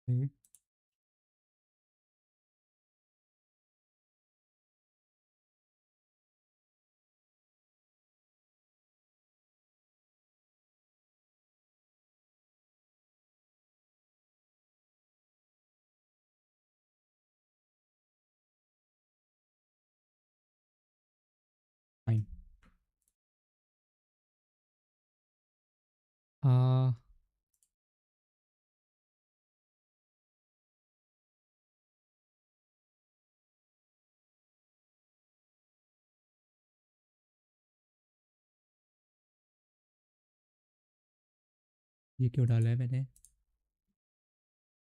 Okay. Fine. Uh ये क्यों डाला है मैंने?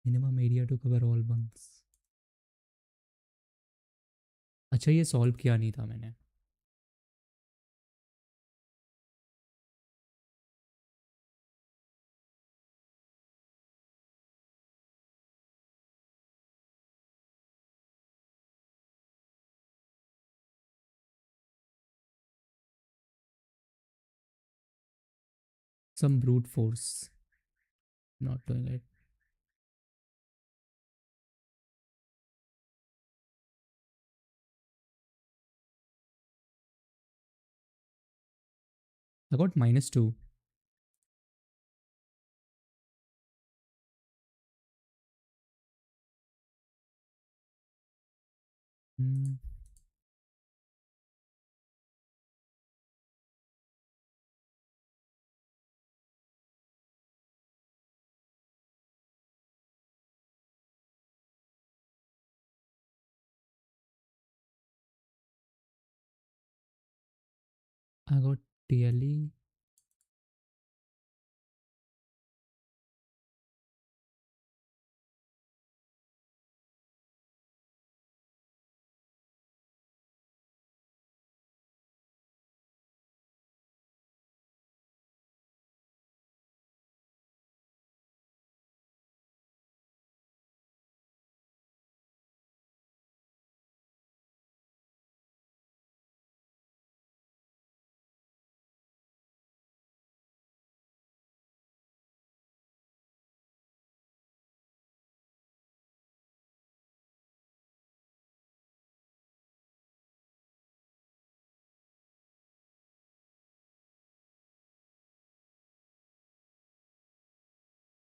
Minimum area to cover all bunks. अच्छा, ये सॉल्व किया नहीं था मैंने. Some brute force. Not doing it. I got -2. Hmm. I got TLE.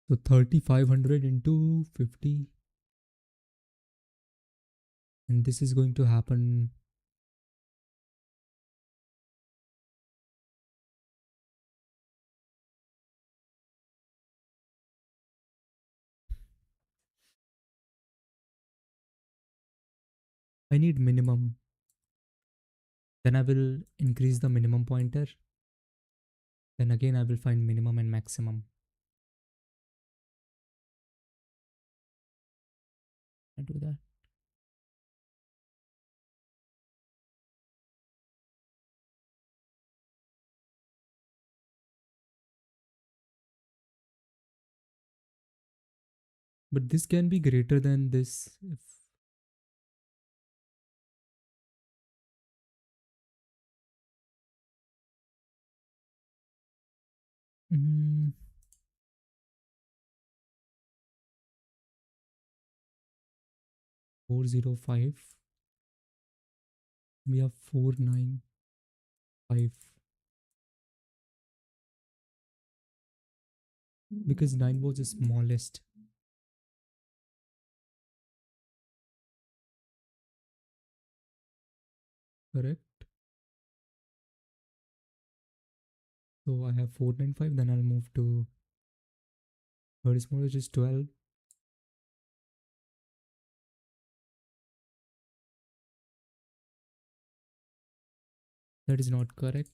So 3500 into 50. And this is going to happen. I need minimum. Then I will increase the minimum pointer. Then again I will find minimum and maximum. I do that. But this can be greater than this if 405. We have 495 because 9 was the smallest. Correct. So I have 495. Then I'll move to third small, which is 12. That is not correct.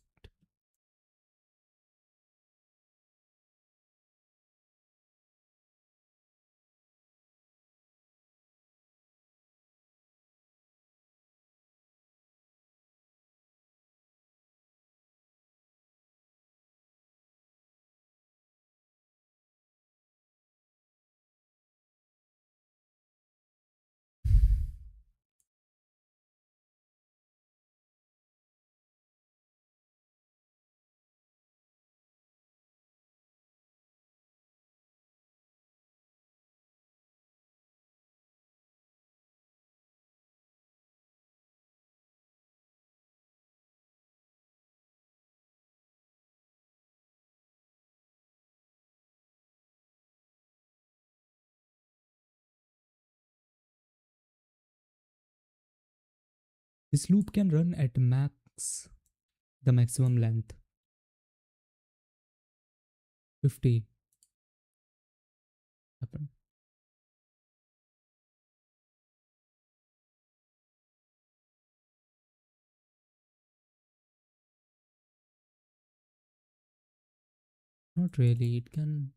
This loop can run at max, the maximum length 50. Happen. Not really, it can.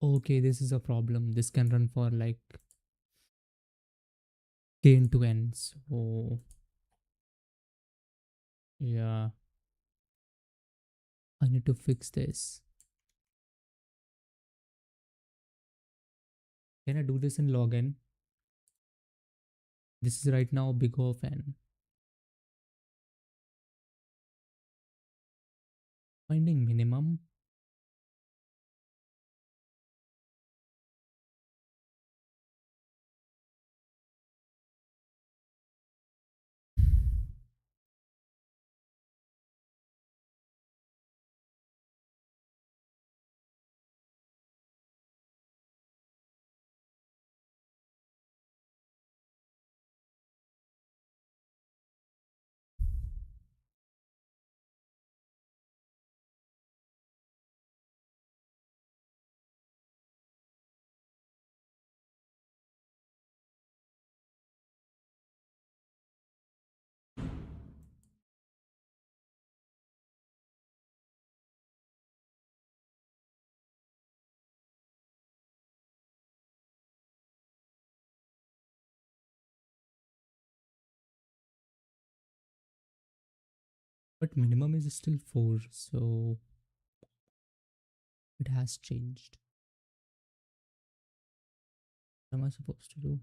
Okay, this is a problem. This can run for like k into n. So yeah, I need to fix this. Can I do this in log n? This is right now big O of n. Finding minimum. But minimum is still 4, so it has changed. What am I supposed to do?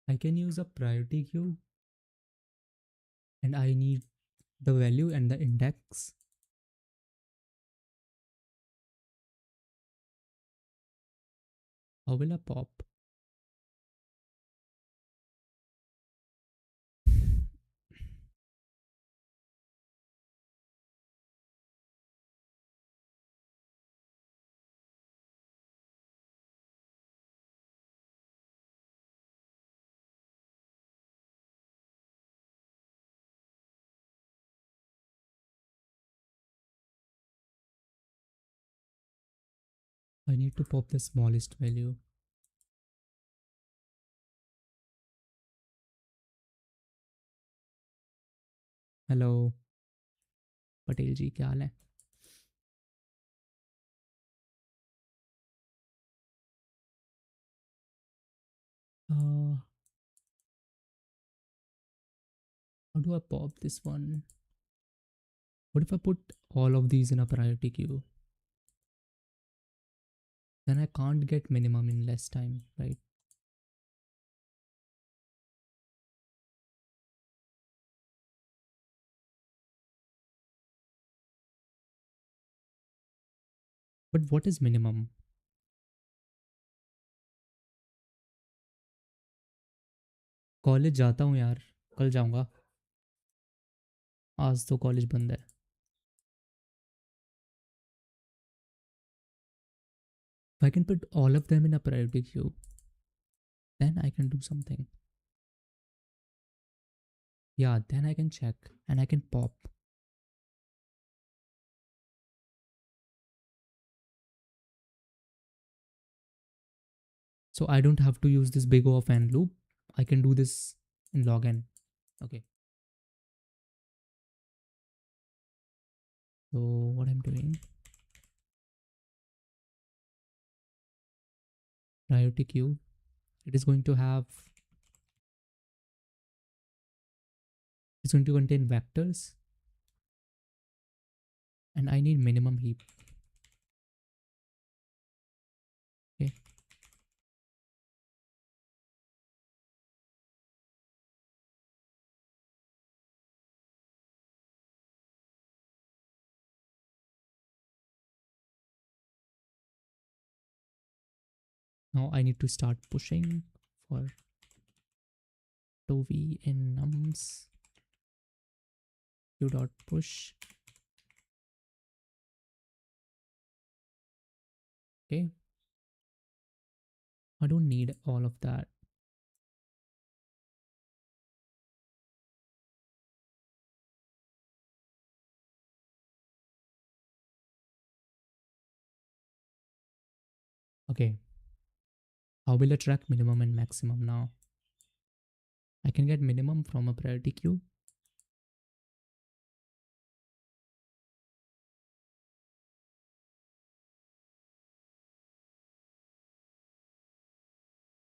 I can use a priority queue, and I need the value and the index. How will I pop? I need to pop the smallest value. Hello, Patel जी क्या हाल है? Uh, how do I pop this one? What if I put all of these in a priority queue? Then I can't get minimum in less time, right? But what is minimum? College जाता हूँ यार, कल जाऊँगा, आज तो college बंद है. If I can put all of them in a priority queue, then I can do something. Yeah, then I can check and I can pop. So I don't have to use this big O of n loop. I can do this in log n. Okay. So what I'm doing, priority queue, it is going to have, it's going to contain vectors, and I need minimum heap. Okay. Now I need to start pushing for to v in nums q dot push. Okay, I don't need all of that. Okay, how will I track minimum and maximum now? I can get minimum from a priority queue.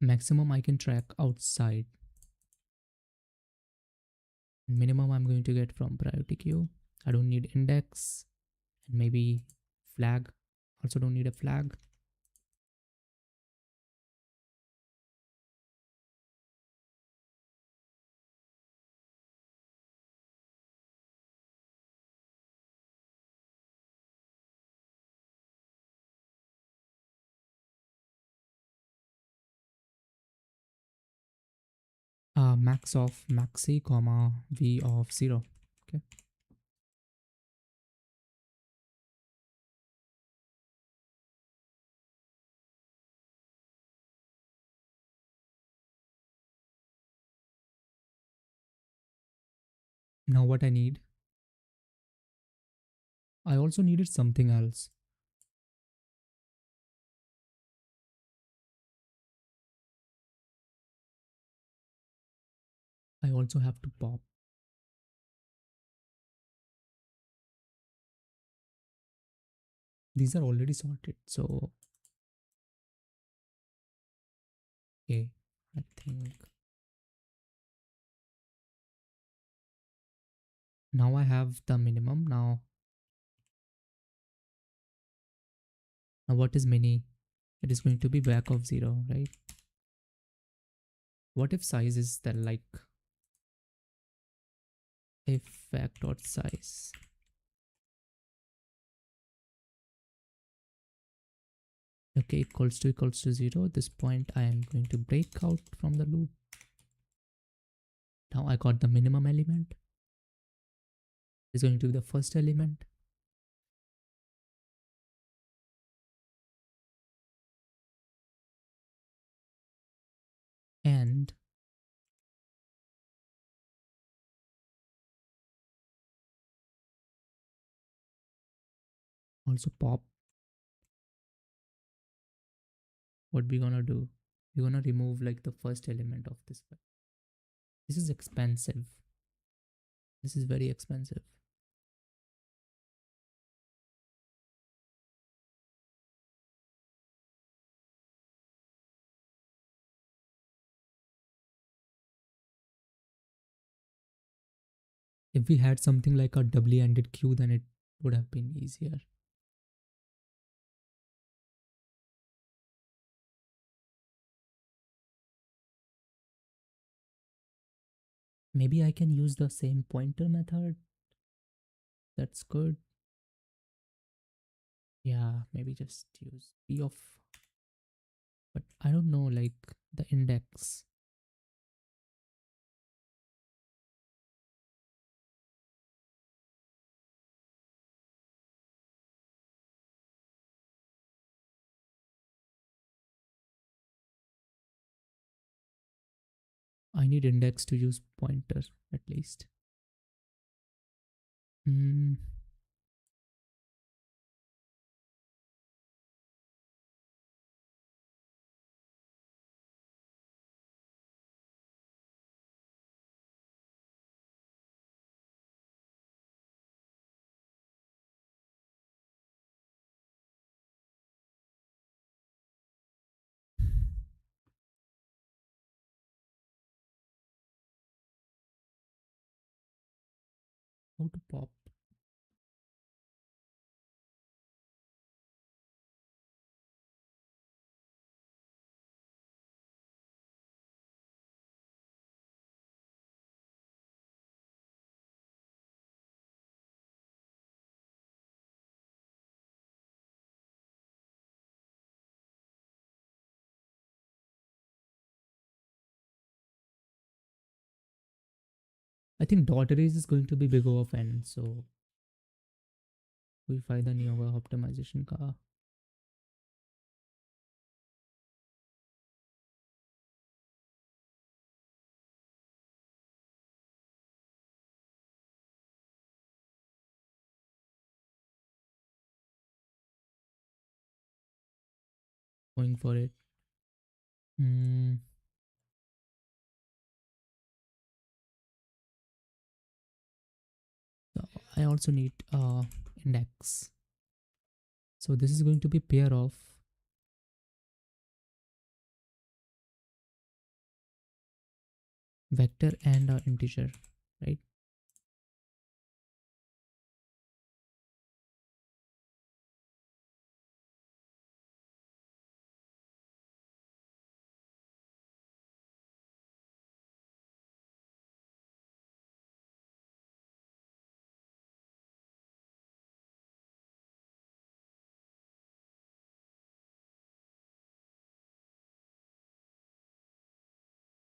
Maximum I can track outside. And minimum I'm going to get from priority queue. I don't need index and maybe flag. Also don't need a flag. Max of maxi comma v of 0. Okay. Now what I need, I also needed something else. I also have to pop. These are already sorted, so okay, I think now I have the minimum. Now what is mini? It is going to be back of 0, right? What if size is the like effect dot size? Okay, equals to 0. At this point I am going to break out from the loop. Now I got the minimum element. It's going to be the first element. And also pop. What we gonna do? We're gonna remove like the first element of this file. This is expensive. This is very expensive. If we had something like a doubly ended queue, then it would have been easier. Maybe I can use the same pointer method. That's good. Yeah, maybe just use p of, but I don't know, like the index. I need index to use pointer at least. Hmm. How to pop? I think dot arrays is going to be big O of n, so we find the new optimization car. Going for it. Hmm. So I also need index. So this is going to be pair of vector and integer, right?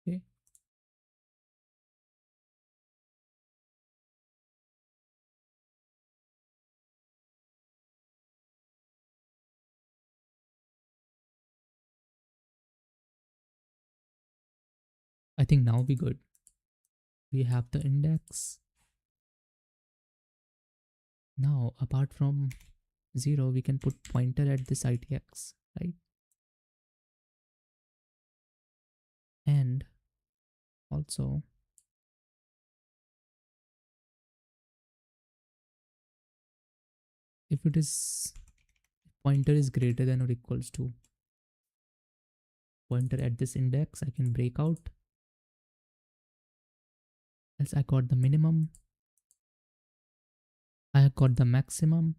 Okay. I think now we good. We have the index. Now, apart from 0, we can put pointer at this ITX, right? And also, if it is pointer is greater than or equals to pointer at this index, I can break out. Else I got the minimum. I got the maximum.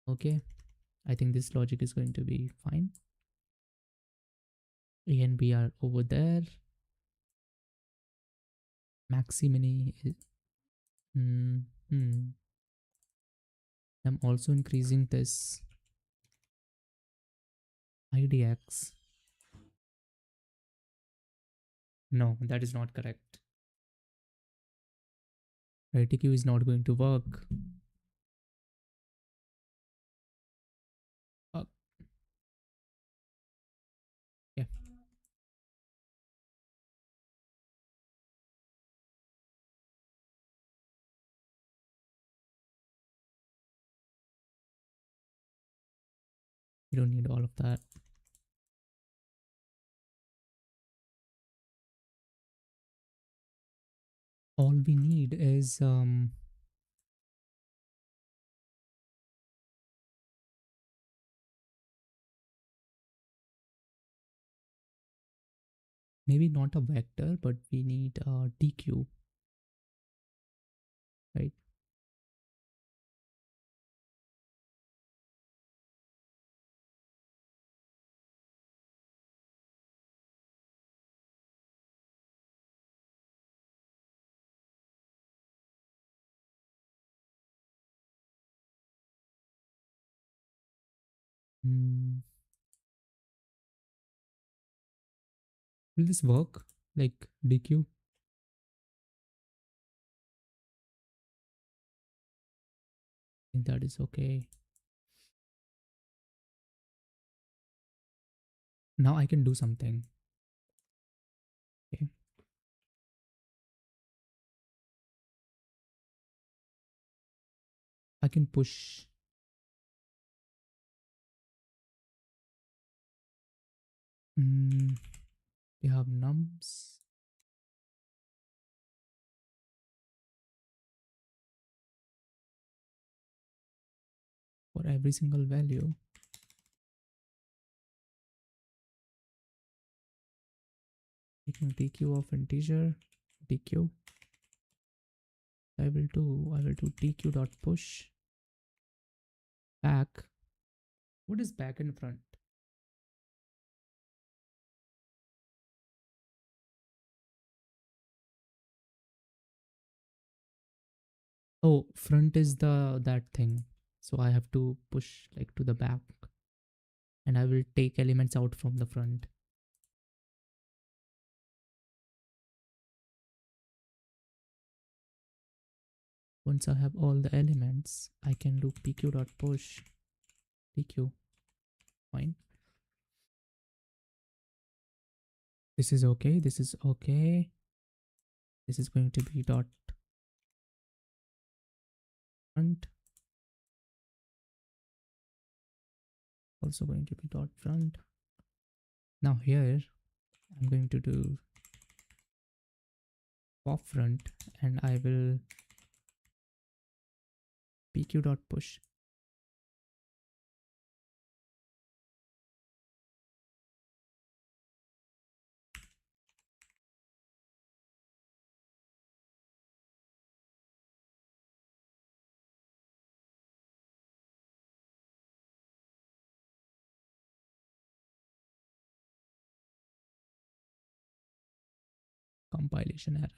Okay. I think this logic is going to be fine. A and B are over there. Maxi mini is I'm also increasing this IDX. No, that is not correct. Deque is not going to work. Uh, yeah. You don't need all of that. All we need is maybe not a vector, but we need a deque, right? Hmm. Will this work? Like deque? I think that is okay. Now I can do something. Okay. I can push. We have nums. For every single value. Taking deque of integer, deque. I will do deque dot push back. What is back and front? Oh, front is the that thing. So I have to push like to the back, and I will take elements out from the front. Once I have all the elements, I can do pq dot push deque. Fine. This is okay. This is okay. This is going to be dot front. Also going to be dot front. Now here I'm going to do pop front, and I will pq dot push. Compilation error.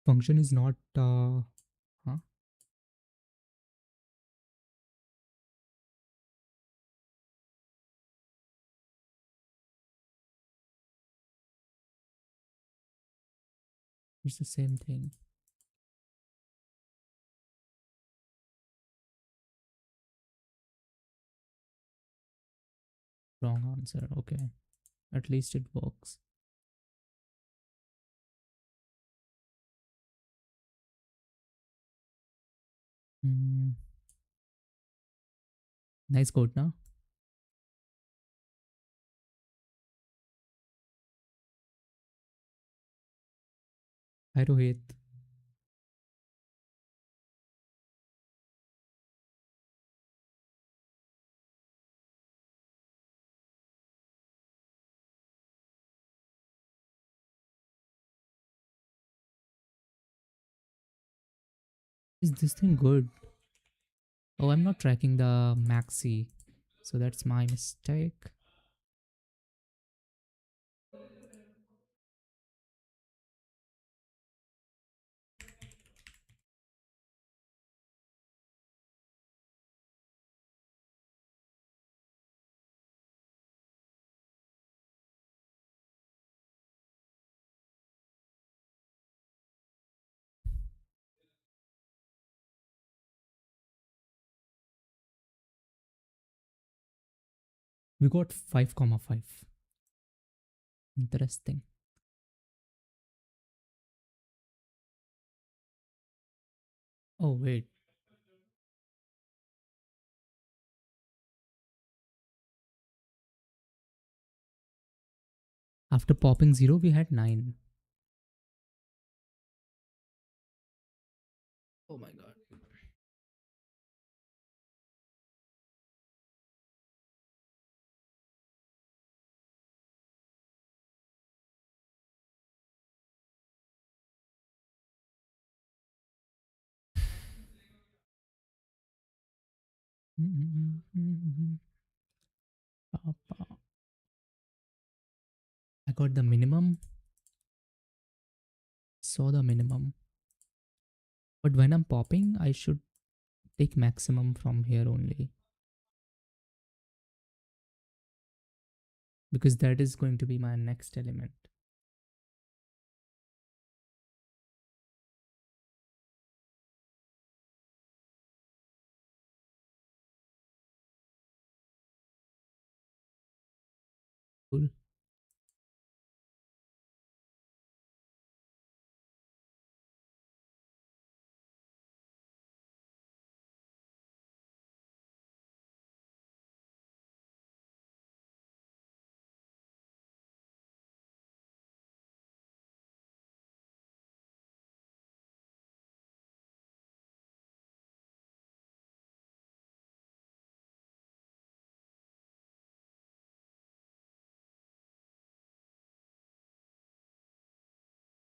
Function is not huh? It's the same thing. Wrong answer. Okay, at least it works. Mm. Nice code now. Hi Rohit. Is this thing good? Oh, I'm not tracking the maxi, so that's my mistake. We got 5,5. Interesting. Oh wait, after popping 0 we had 9. Oh my god. I got the minimum. Saw the minimum. But when I'm popping, I should take maximum from here only, because that is going to be my next element. Cool.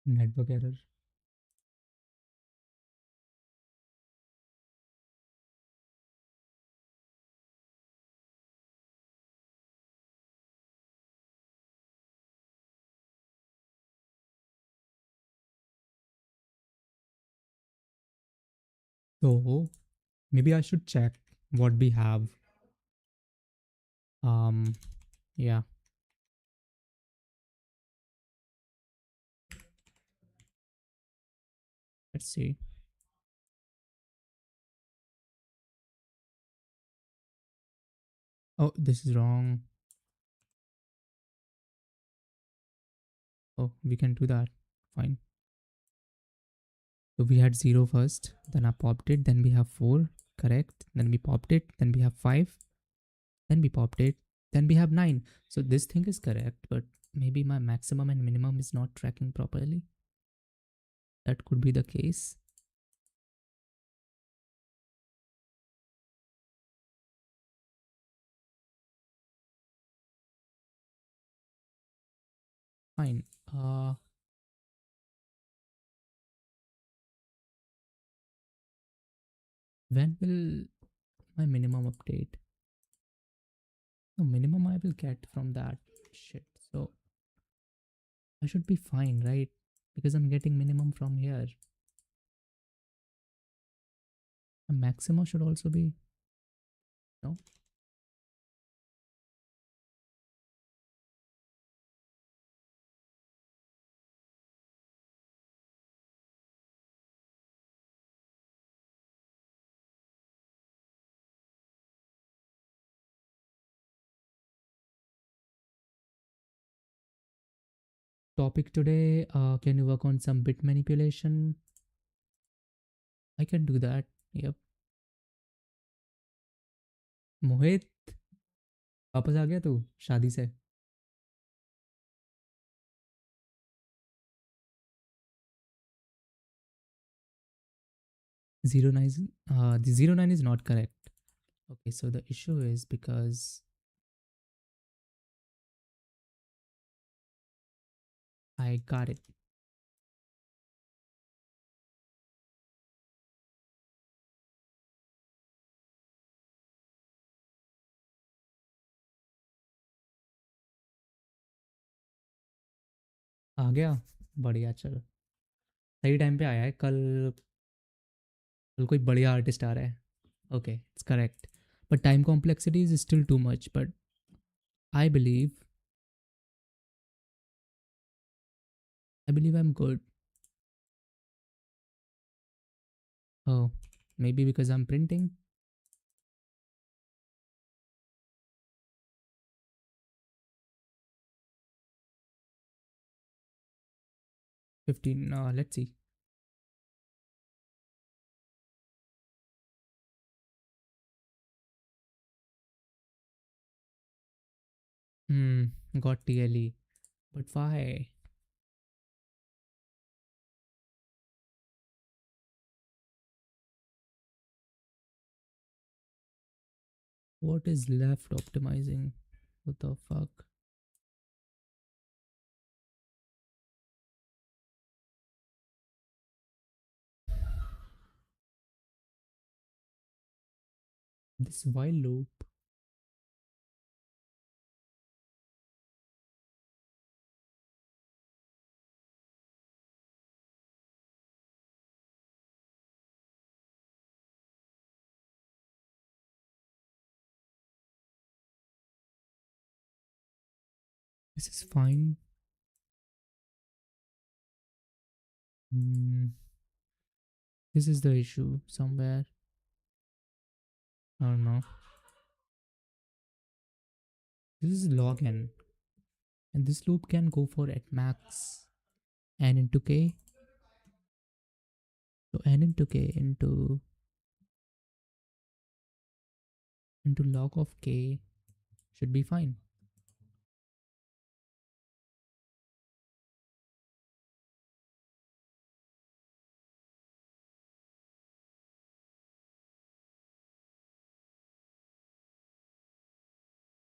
Network error. So maybe I should check what we have. Yeah. Let's see. Oh, this is wrong. Oh, we can do that. Fine. So we had 0 first, then I popped it, then we have 4, correct. Then we popped it, then we have 5, then we popped it, then we have 9. So this thing is correct, but maybe my maximum and minimum is not tracking properly. That could be the case. Fine. When will my minimum update? The minimum I will get from that shit. So I should be fine, right? Because I'm getting minimum from here. A maximum should also be, no? Topic today, can you work on some bit manipulation? I can do that. Yep. मोहित, वापस आ गया तू शादी से? 09 is, the 09 is not correct. Okay, so the issue is because I got it. आ गया, बढ़िया। चल, सही time पे आया है। कल कल कोई बढ़िया आर्टिस्ट आ रहा है। Okay, it's correct, but time complexity is still too much, but I believe I'm good. Oh, maybe because I'm printing. 15, let's see. Got TLE, but why? What is left optimizing? What the fuck? This while loop. This is fine. This is the issue somewhere. I don't know. This is log n, and this loop can go for at max n into k. So n into k into log of k should be fine.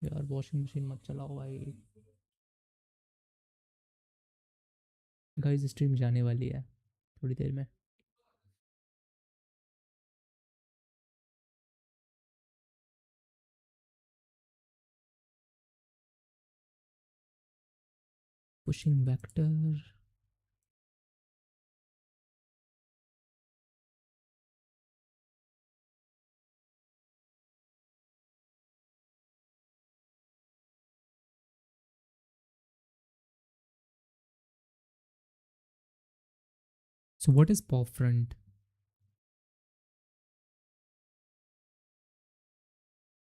यार washing machine मत चलाओ भाई। Guys stream जाने वाली है थोड़ी देर में। Pushing vector. So what is pop front?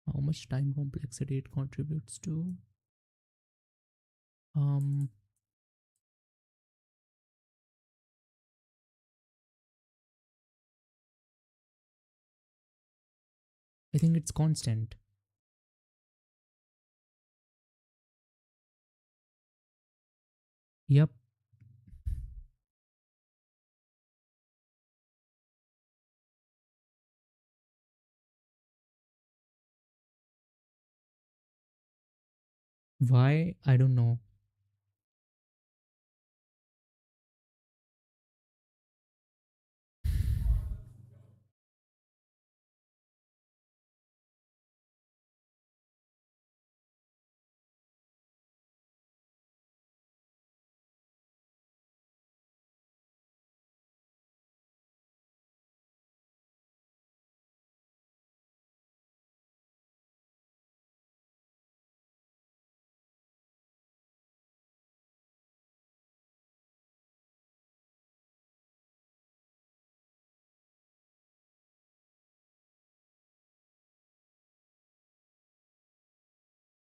How much time complexity it contributes to? Um, I think it's constant. Yep. Why? I don't know.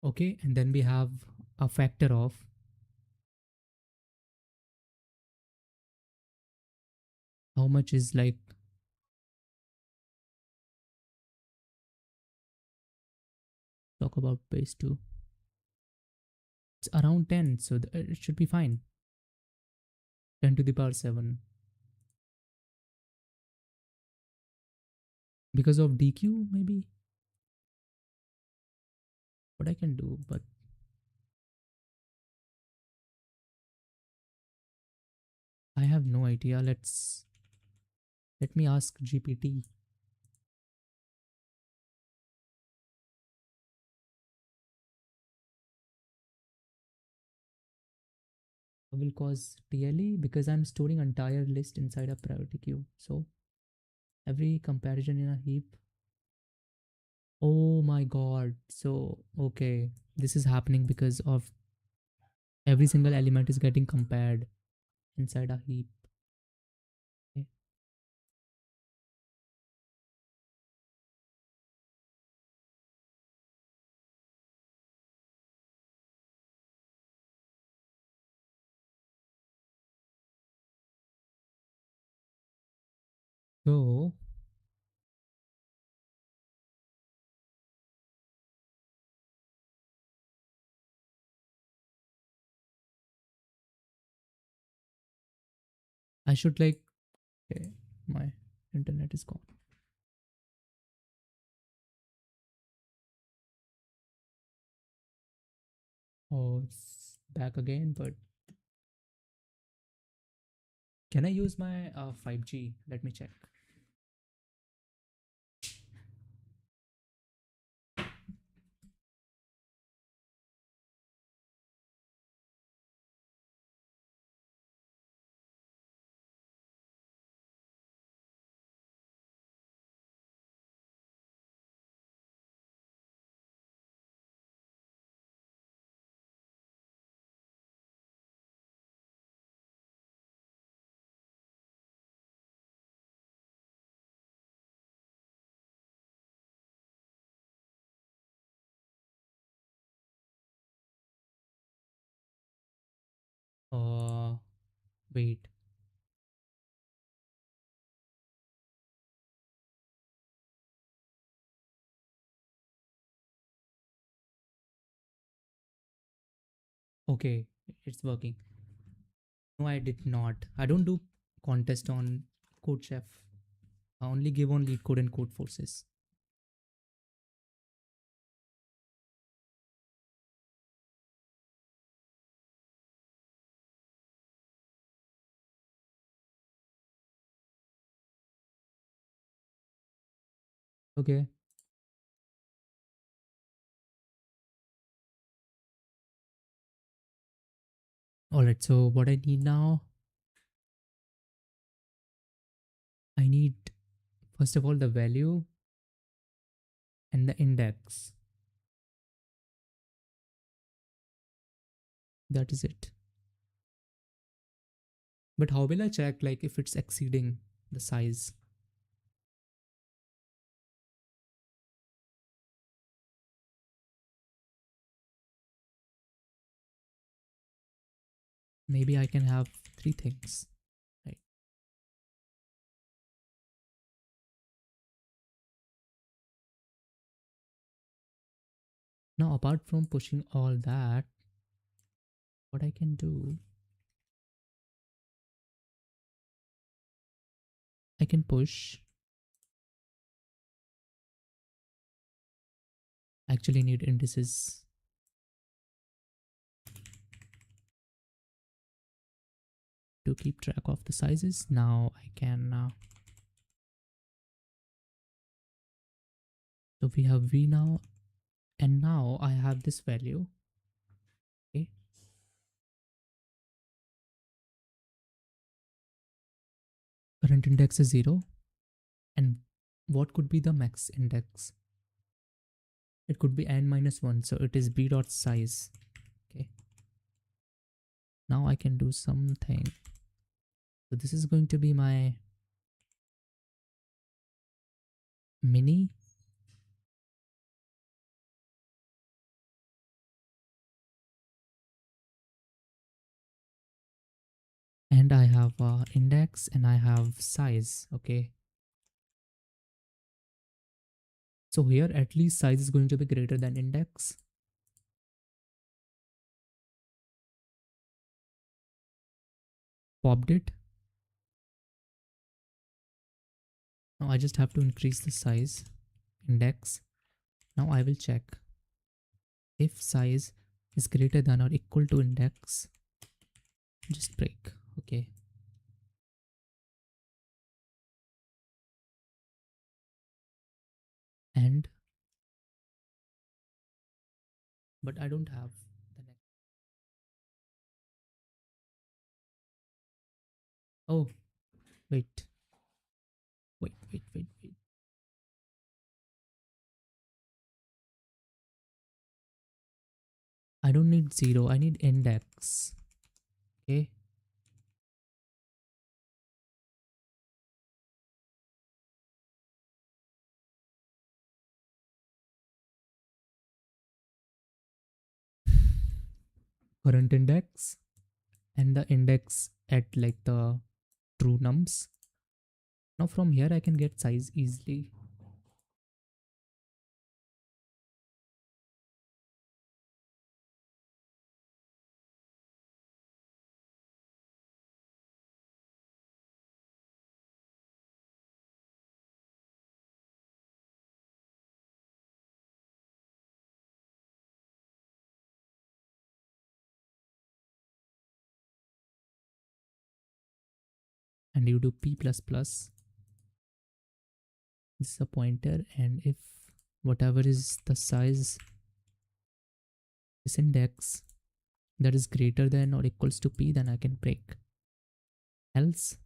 Okay, and then we have a factor of how much is like talk about base 2. It's around 10, so it should be fine. 10 to the power 7. Because of DQ, maybe? What I can do, but I have no idea. Let me ask GPT. I will cause TLE because I'm storing entire list inside a priority queue. So every comparison in a heap. Oh my god. So okay, this is happening because of every single element is getting compared inside a heap. Okay. So I should like okay, my internet is gone. Oh, it's back again, but can I use my 5G? Let me check. Uh, wait. Okay, it's working. No, I did not. I don't do contest on Code Chef. I only give on Leetcode and Code Forces. Okay. All right. So what I need now, I need first of all the value and the index. That is it. But how will I check like if it's exceeding the size? Maybe I can have three things. Right. Now, apart from pushing all that, what I can do, I can push. Actually need indices. To keep track of the sizes. Now I can so we have V now, and now I have this value. Okay, current index is 0, and what could be the max index? It could be n minus 1, so it is b dot size. Okay, now I can do something. So this is going to be my mini. And I have index and I have size. Okay, so here at least size is going to be greater than index. Popped it. Now I just have to increase the size. Index. Now I will check if size is greater than or equal to index. Just break. Okay, and but I don't have the next. Oh, wait, wait. I don't need 0, I need index. Okay, current index and the index at like the true nums. Now from here I can get size easily. And you do p plus plus. This is a pointer, and if whatever is the size, this index that is greater than or equals to p, then I can break. Else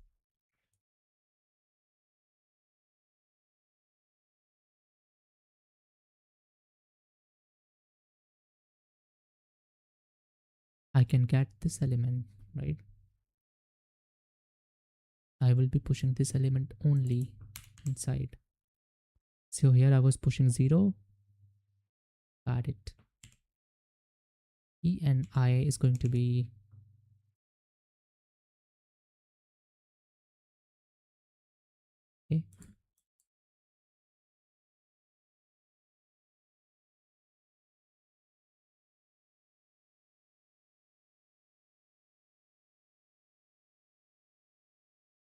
I can get this element, right? I will be pushing this element only inside. So here I was pushing 0, got it. E and I is going to be okay.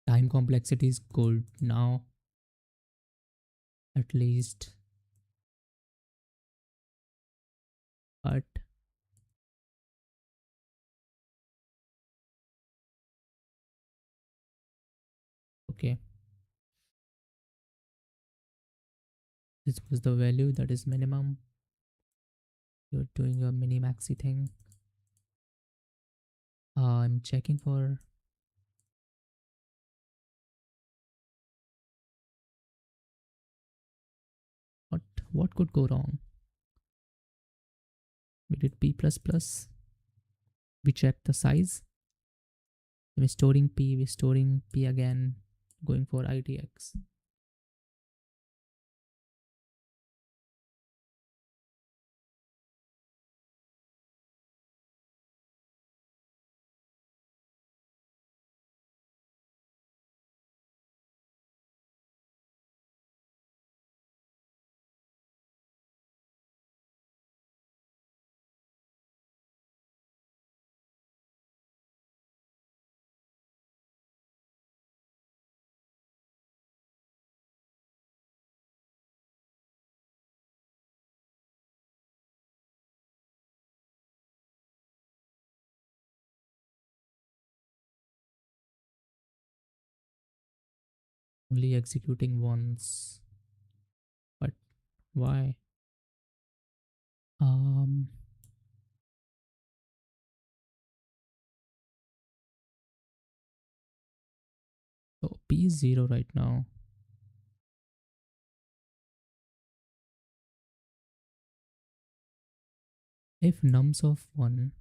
Time complexity is good now, at least, but okay. This was the value that is minimum. You're doing a mini maxi thing. I'm checking for what could go wrong. We did p plus plus. We checked the size. We're storing p again, going for ITX. Only executing once. But why? Um so P is 0 right now. If nums of 1,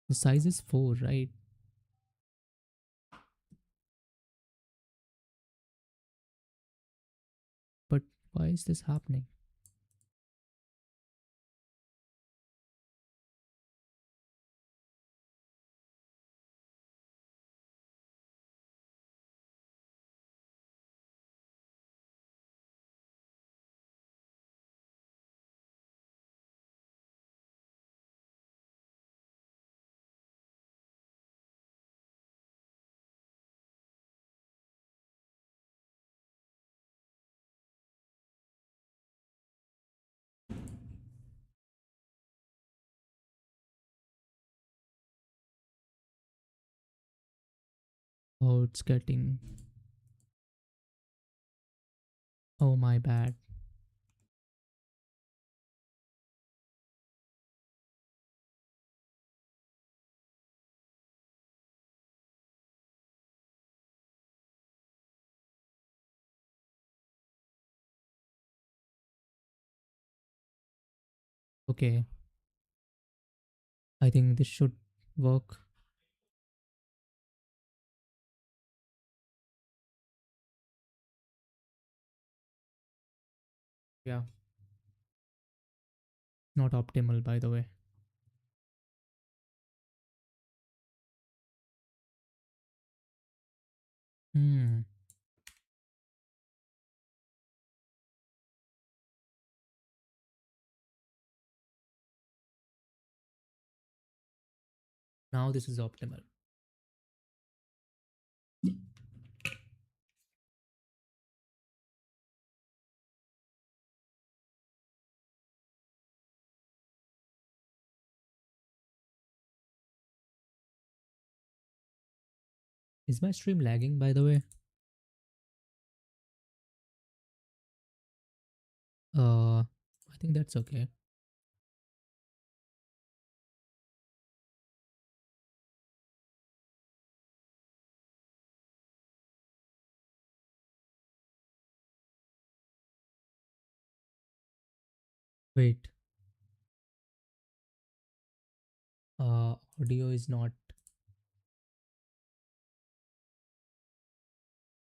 the size is 4, right? But why is this happening? Oh, it's getting... Oh, my bad. Okay, I think this should work. Yeah, not optimal, by the way. Hmm. Now this is optimal. Is my stream lagging, by the way? I think that's okay. Wait, audio is not...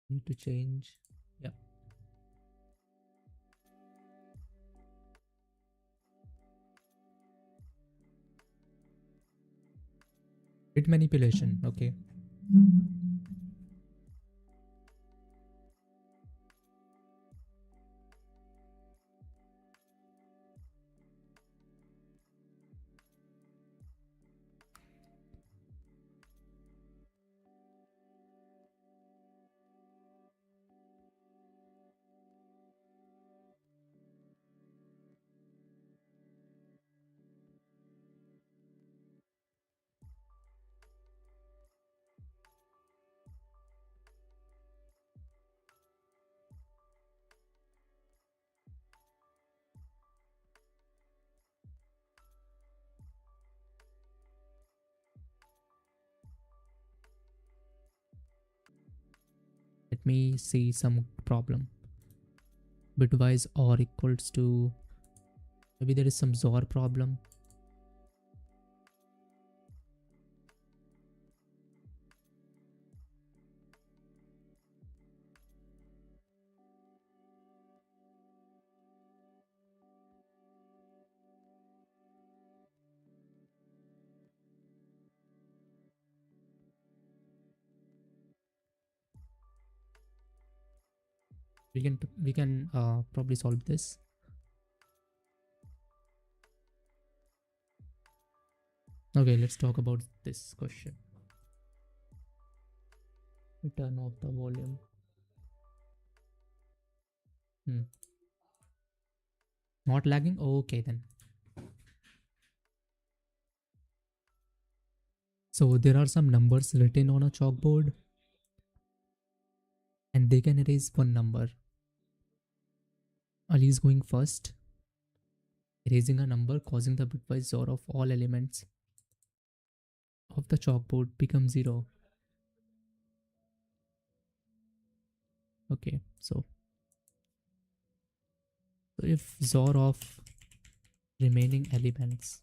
Need to change. Yeah. Bit manipulation. Okay. Let me see some problem. Bitwise or equals to... Maybe there is some XOR problem. We can probably solve this. Okay, let's talk about this question. Turn off the volume. Not lagging? Okay then. So there are some numbers written on a chalkboard, they can erase one number. Ali is going first, erasing a number, causing the bitwise XOR of all elements of the chalkboard become 0. Okay, so if XOR of remaining elements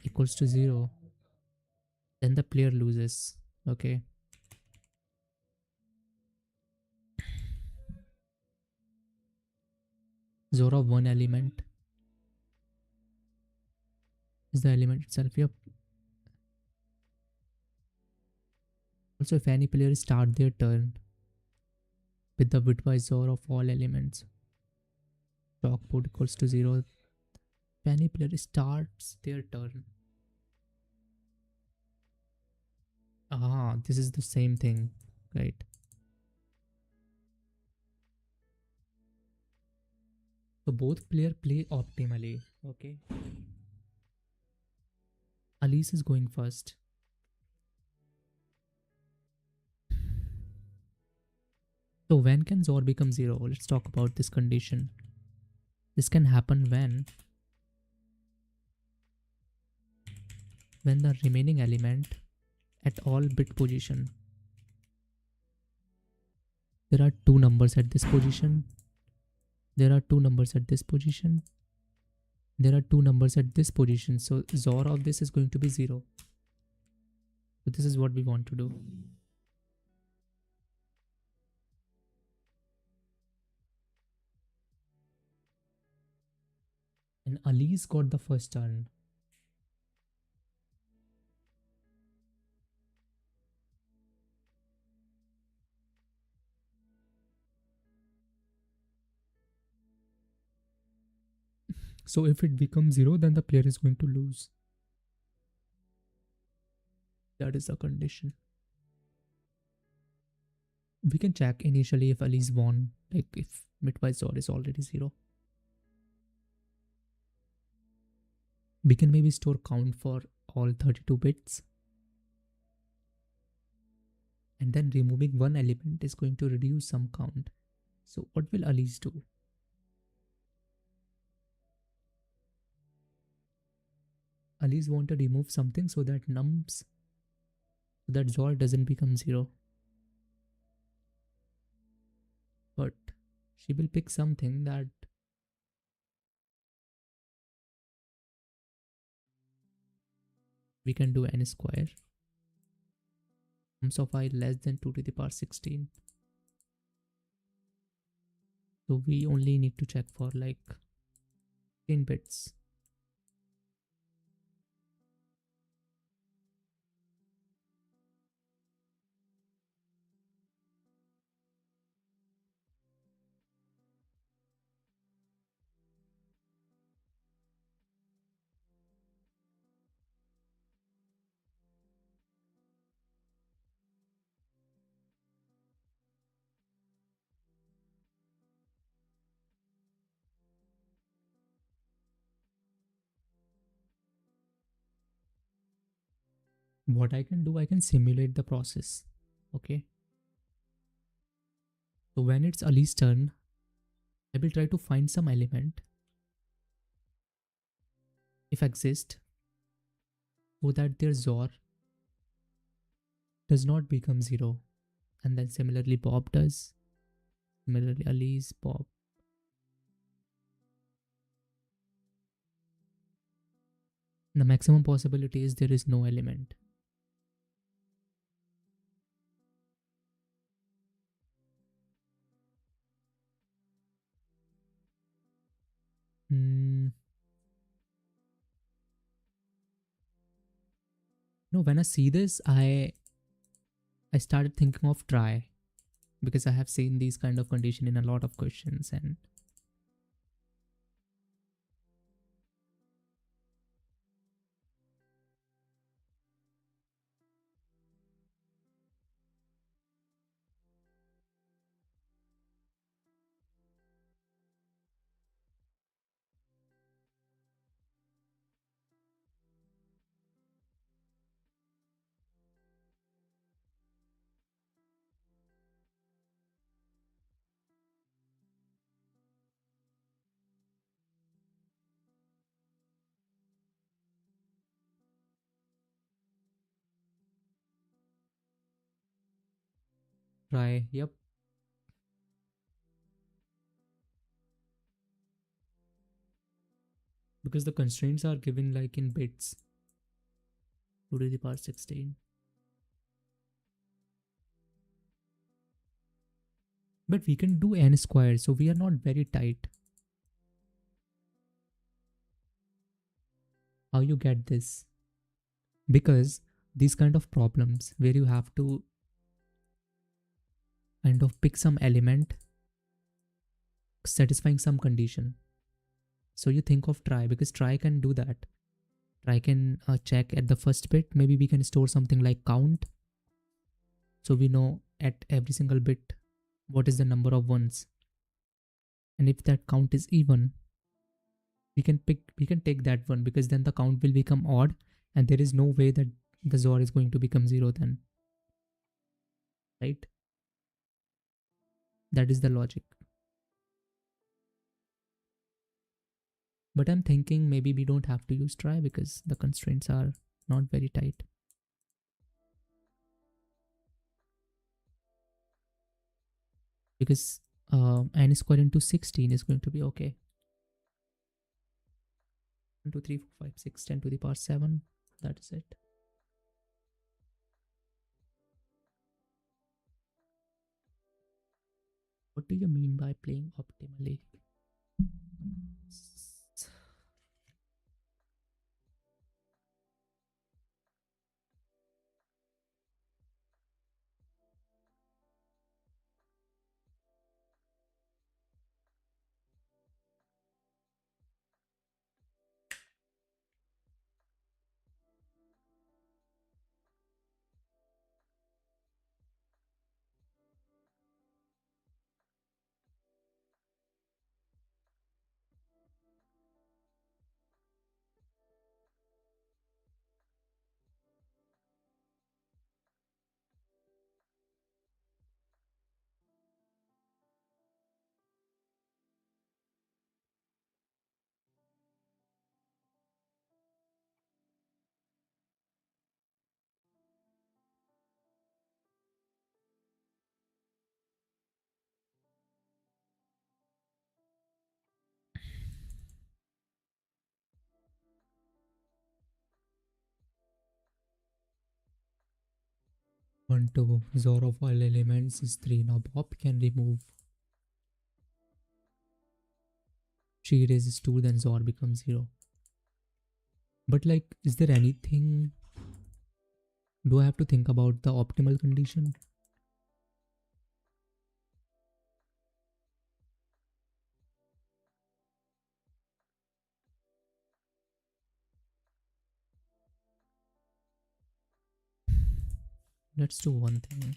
equals to 0, then the player loses. Okay. XOR of one element is the element itself. Yep. Also, if any player start their turn with the bitwise XOR of all elements, chalkboard equals to 0. If any player starts their turn, this is the same thing, right? So both player play optimally. Okay. Alice is going first. So when can XOR become 0? Let's talk about this condition. This can happen when the remaining element at all bit position. There are two numbers at this position. There are two numbers at this position. There are two numbers at this position. So XOR of this is going to be 0. So this is what we want to do. And Ali's got the first turn. So if it becomes 0, then the player is going to lose. That is the condition. We can check initially if Ali's won, like if bitwise XOR is already 0. We can maybe store count for all 32 bits. And then removing one element is going to reduce some count. So what will Ali's do? Ali's want to remove something so that XOR doesn't become 0. But she will pick something that we can do n square. Sums of I less than 2 to the power 16. So we only need to check for like 10 bits. What I can do, I can simulate the process. Okay. So when it's Ali's turn, I will try to find some element, if exist, so that their XOR does not become 0. And then similarly Bob does. Similarly Ali's, Bob. The maximum possibility is there is no element. No, when I see this, I started thinking of try, because I have seen these kind of condition in a lot of questions. And try. Yep. Because the constraints are given like in bits. 2 to the power 16. But we can do n squared, so we are not very tight. How you get this? Because these kind of problems where you have to kind of pick some element satisfying some condition. So you think of try, because try can do that. Try can check at the first bit. Maybe we can store something like count. So we know at every single bit what is the number of ones. And if that count is even, we can take that one, because then the count will become odd and there is no way that the XOR is going to become 0 then. Right? That is the logic. But I'm thinking maybe we don't have to use try because the constraints are not very tight. Because n squared into 16 is going to be okay. 1, 2, 3, 4, 5, 6, 10 to the power 7. That is it. What do you mean by playing optimally? One to XOR of all elements is 3. Now Bob can remove 3 raises 2, then XOR becomes 0. But like, is there anything? Do I have to think about the optimal condition? Let's do one thing.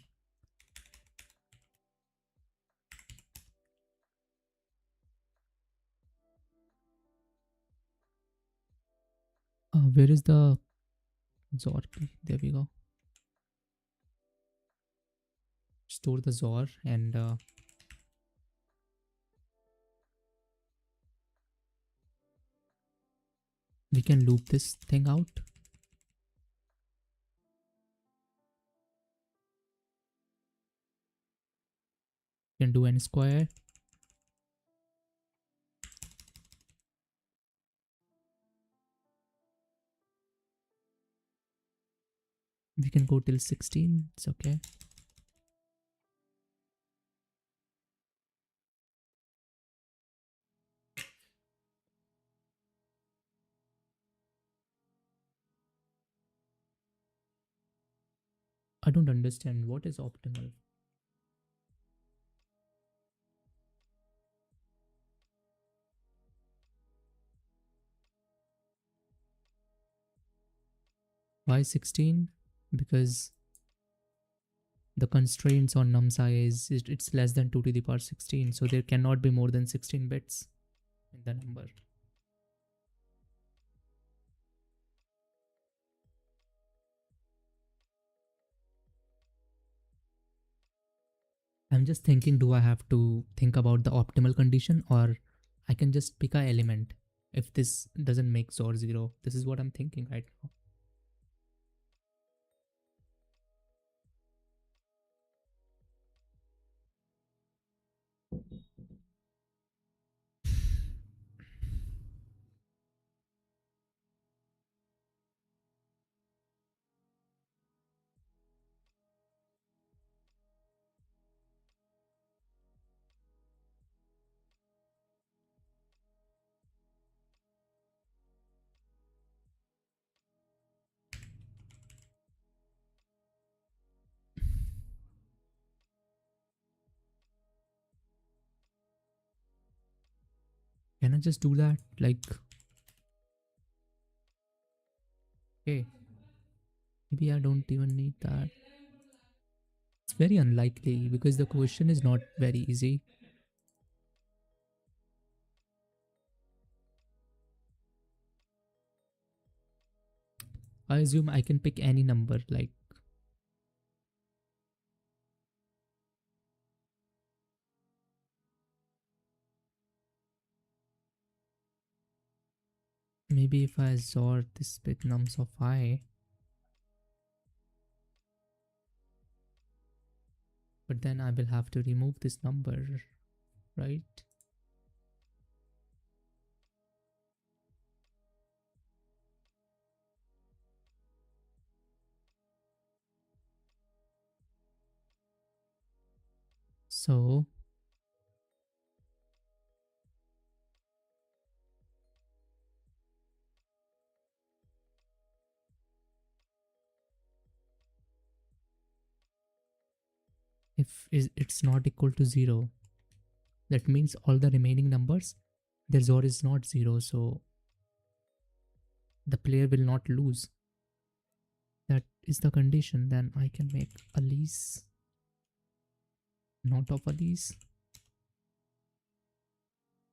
Where is the XOR key? There we go. Store the XOR and we can loop this thing out. We can do n square. We can go till 16. It's okay. I don't understand what is optimal. Why 16? Because the constraints on num size is it's less than 2 to the power 16, so there cannot be more than 16 bits in the number. I'm just thinking, do I have to think about the optimal condition, or I can just pick a element if this doesn't make XOR 0? This is what I'm thinking right now. Can I just do that? Like, okay, maybe I don't even need that. It's very unlikely because the question is not very easy. I assume I can pick any number, like maybe if I XOR this with nums of I, but then I will have to remove this number, right? So if it's not equal to 0, that means all the remaining numbers, their XOR is not 0, so the player will not lose. That is the condition. Then I can make a lease, not of a lease,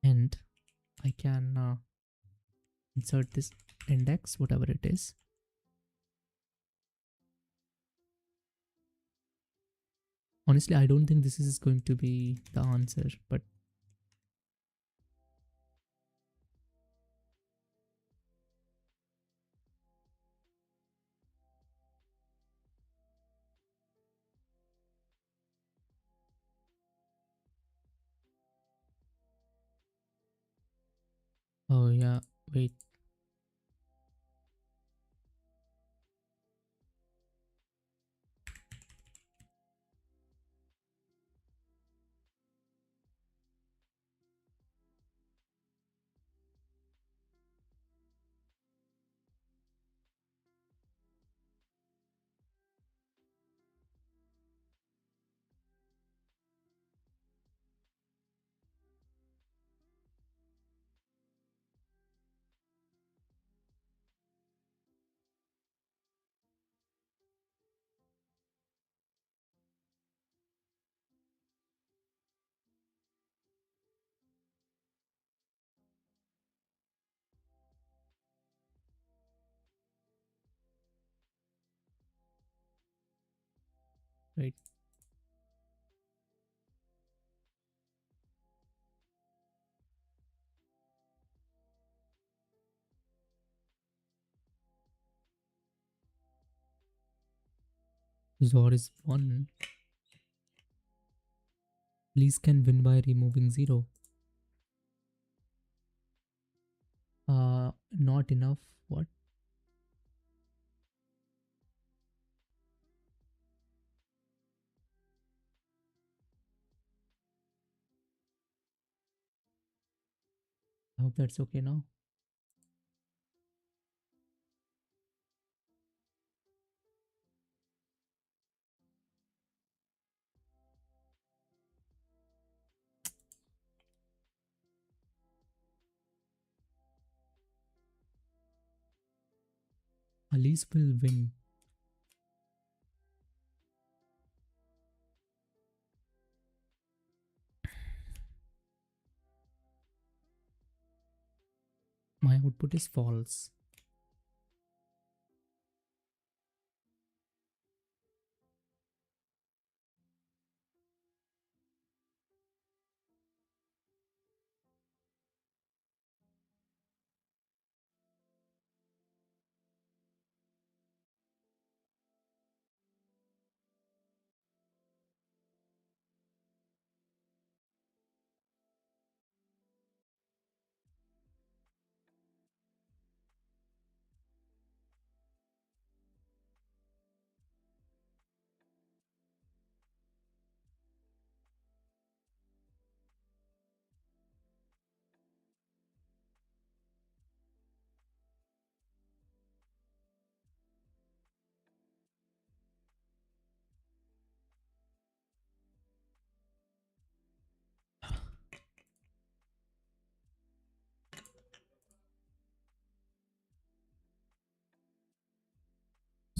and I can insert this index, whatever it is. Honestly, I don't think this is going to be the answer, but oh yeah, wait. Right. XOR is 1. Lease can win by removing 0. Not enough. What? I hope that's okay now. Alice will win. My output is false.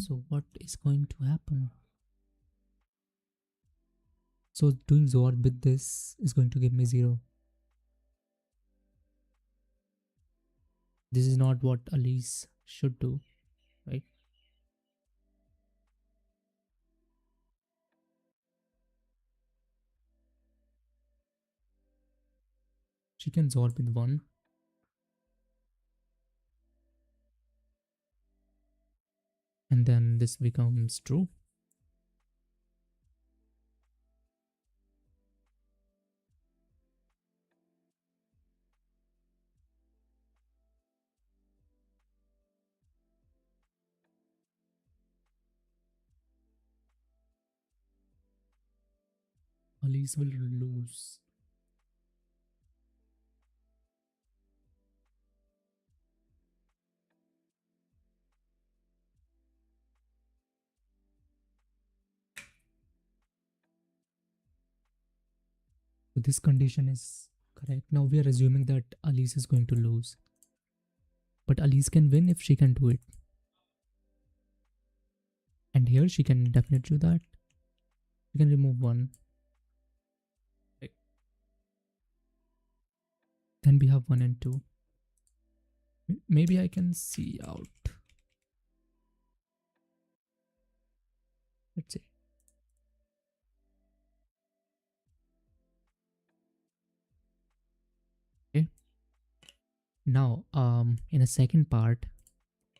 So what is going to happen? So doing XOR with this is going to give me 0. This is not what Alice should do, right? She can XOR with 1. And then this becomes true. Alice will lose. So this condition is correct. Now we are assuming that Alice is going to lose. But Alice can win if she can do it. And here she can definitely do that. She can remove 1. Right. Then we have 1 and 2. Maybe I can see out. Let's see. Okay. Now, in a second part,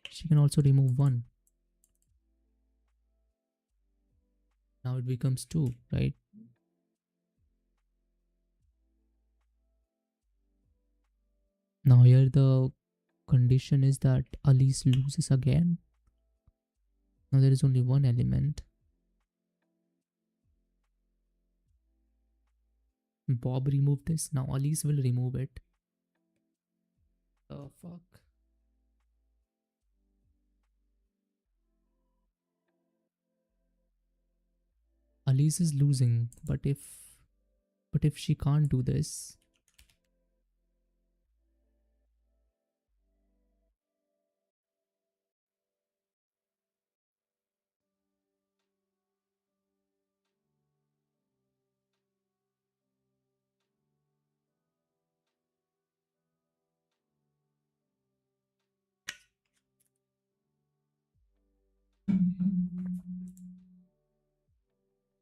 she can also remove 1. Now it becomes 2, right? Now here the condition is that Alice loses again. Now there is only 1 element. Bob removed this. Now Alice will remove it. The fuck? Alice is losing, but if she can't do this,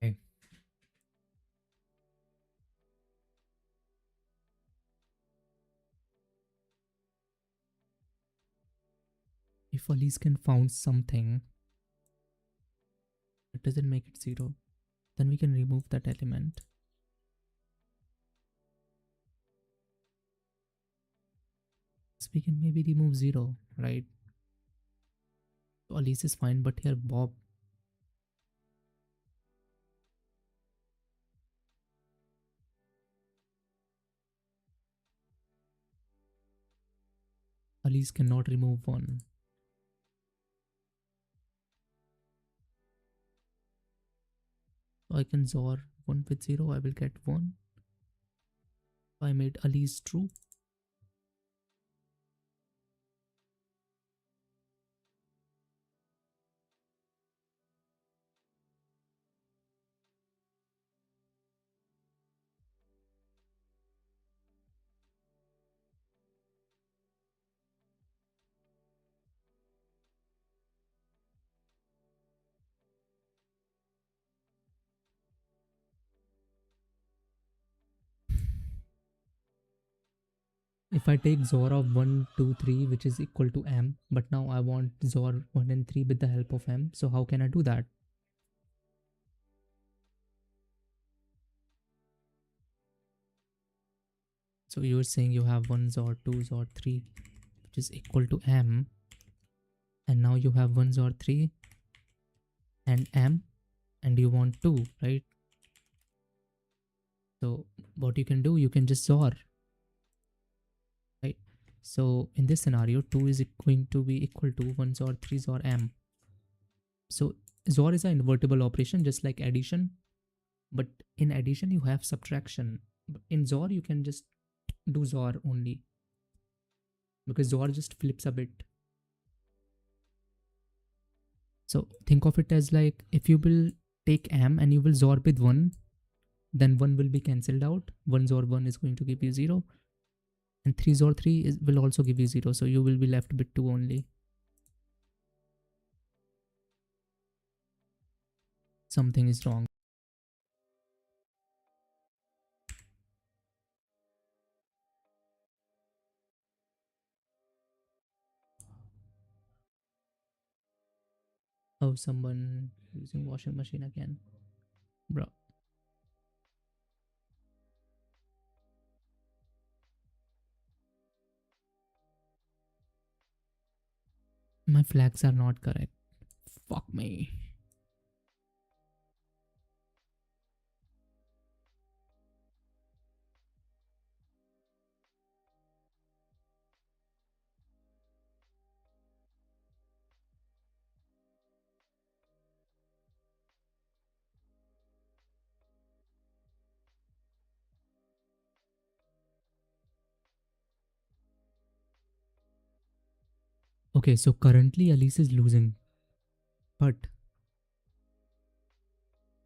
okay. If Alice can found something that doesn't make it 0, then we can remove that element. So we can maybe remove 0, right? So Alice is fine, but here Bob. Alice cannot remove 1. So I can XOR 1 with 0, I will get 1. I made Alice true. If I take XOR of 1, 2, 3, which is equal to M, but now I want XOR 1 and 3 with the help of M, so how can I do that? So you're saying you have 1 XOR 2 XOR 3, which is equal to M, and now you have 1 XOR 3 and M, and you want 2, right? So what you can do, you can just XOR, right? So in this scenario, 2 is going to be equal to 1 XOR 3 XOR M. So XOR is an invertible operation, just like addition, but in addition you have subtraction. In XOR you can just do XOR only, because XOR just flips a bit. So think of it as like if you will take M and you will XOR with 1, then 1 will be cancelled out. 1 XOR 1 is going to give you 0. And 3 XOR 3 will also give you 0. So you will be left with 2 only. Something is wrong. Oh, someone using washing machine again. Bro. My flags are not correct. Fuck me. Okay, so currently Elise is losing. But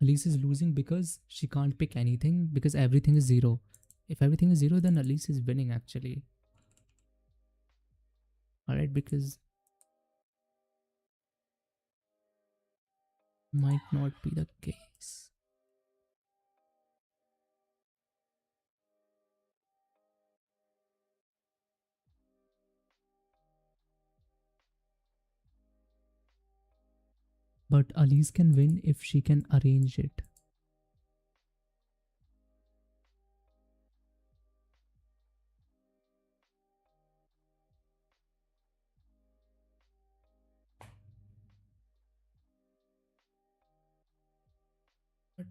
Elise is losing because she can't pick anything because everything is 0. If everything is 0, then Elise is winning actually. Alright, because might not be the case. But Elise can win if she can arrange it. But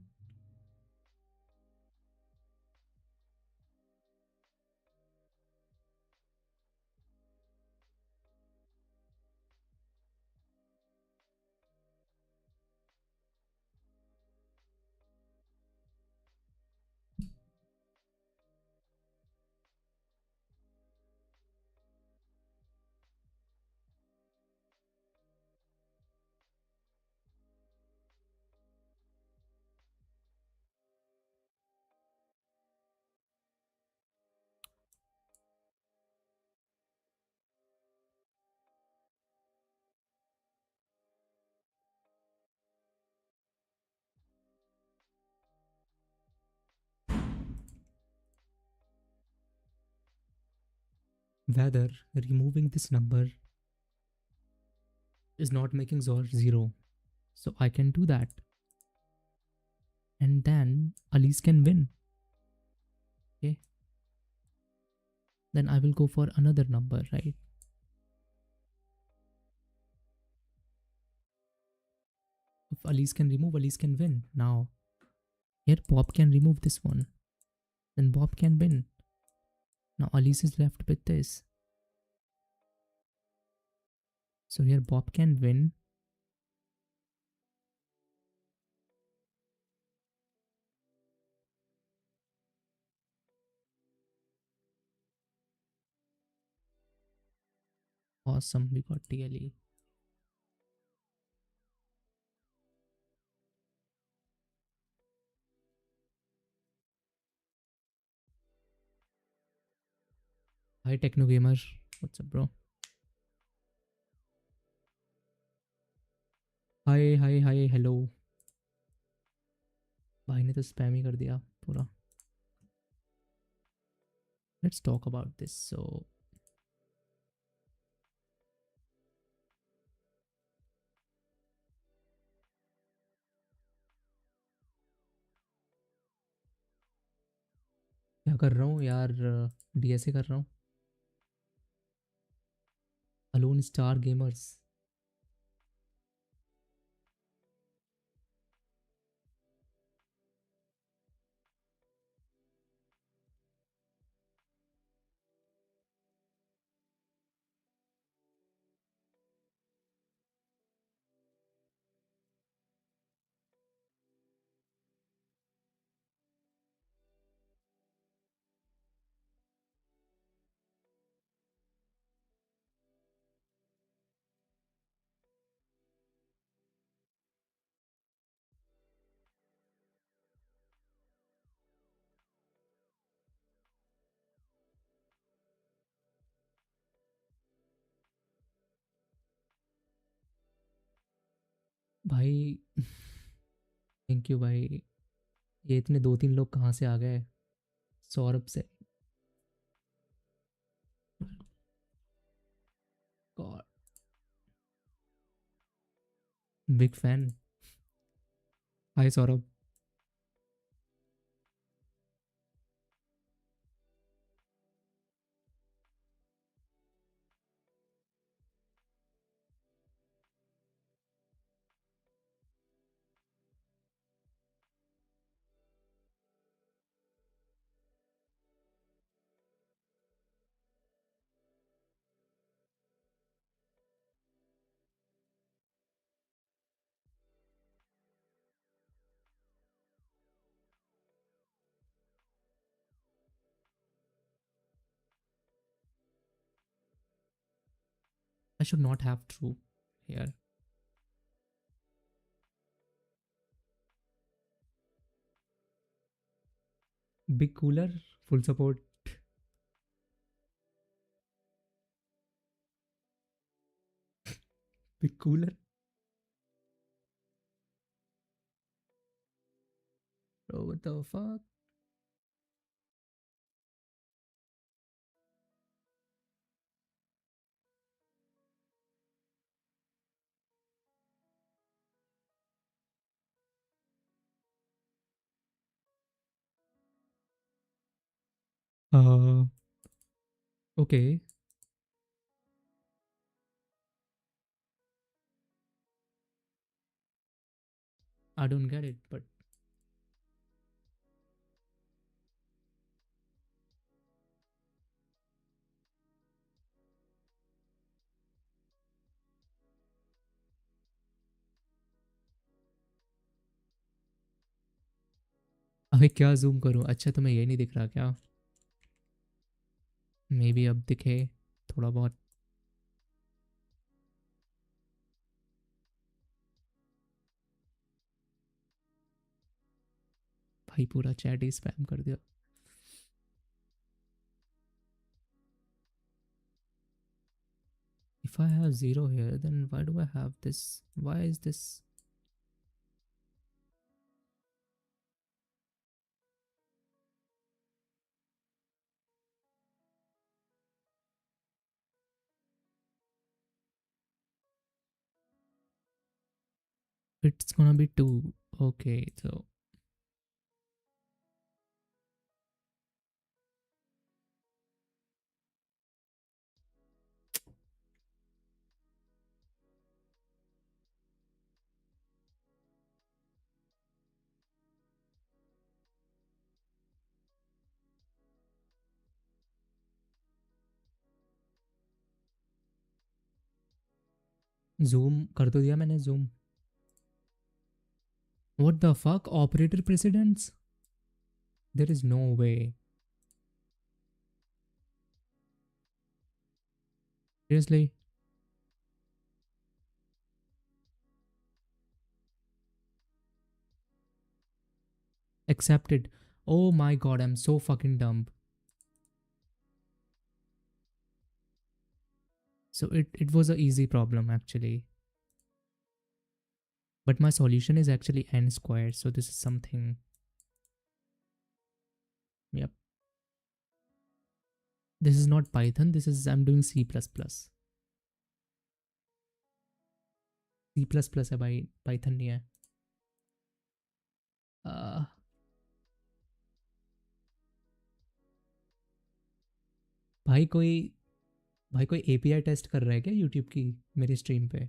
whether removing this number is not making XOR 0. So I can do that. And then Elise can win. Okay. Then I will go for another number, right? If Elise can remove, Elise can win. Now, here Bob can remove this one. Then Bob can win. Now Elise is left with this. So here Bob can win. Awesome, we got TLE. Hi Techno Gamer. What's up, bro? Hi, hello. भाई ने तो spam ही कर दिया पूरा. Let's talk about this. So क्या कर रहा हूँ यार, DSA कर रहा हूँ. Alone Star Gamers. भाई थैंक यू भाई। ये इतने 2-3 लोग कहाँ से आ गए? सौरभ से। God, big fan. Hi Saurabh. I should not have true here. Big cooler, full support. Big cooler. Bro, what the fuck? Uh, okay. I don't get it, but अबे क्या जूम करूं? अच्छा तुम्हें ये नहीं दिख रहा क्या? मे बी अब दिखे थोड़ा बहुत। भाई पूरा चैट ही स्पैम कर दिया। If I have 0 here, then why do I have this? Why is this? It's gonna be 2. Okay, so zoom कर तो दिया मैंने zoom. What the fuck? Operator precedence? There is no way. Seriously? Accepted. Oh my god, I'm so fucking dumb. So it was a easy problem actually. But my solution is actually n squared. So this is something. Yep. This is not Python. This is I'm doing C++. C++ है भाई, Python नहीं है. Uh, भाई कोई भाई कोई API test कर रहा है क्या यूट्यूब की मेरी स्ट्रीम पे?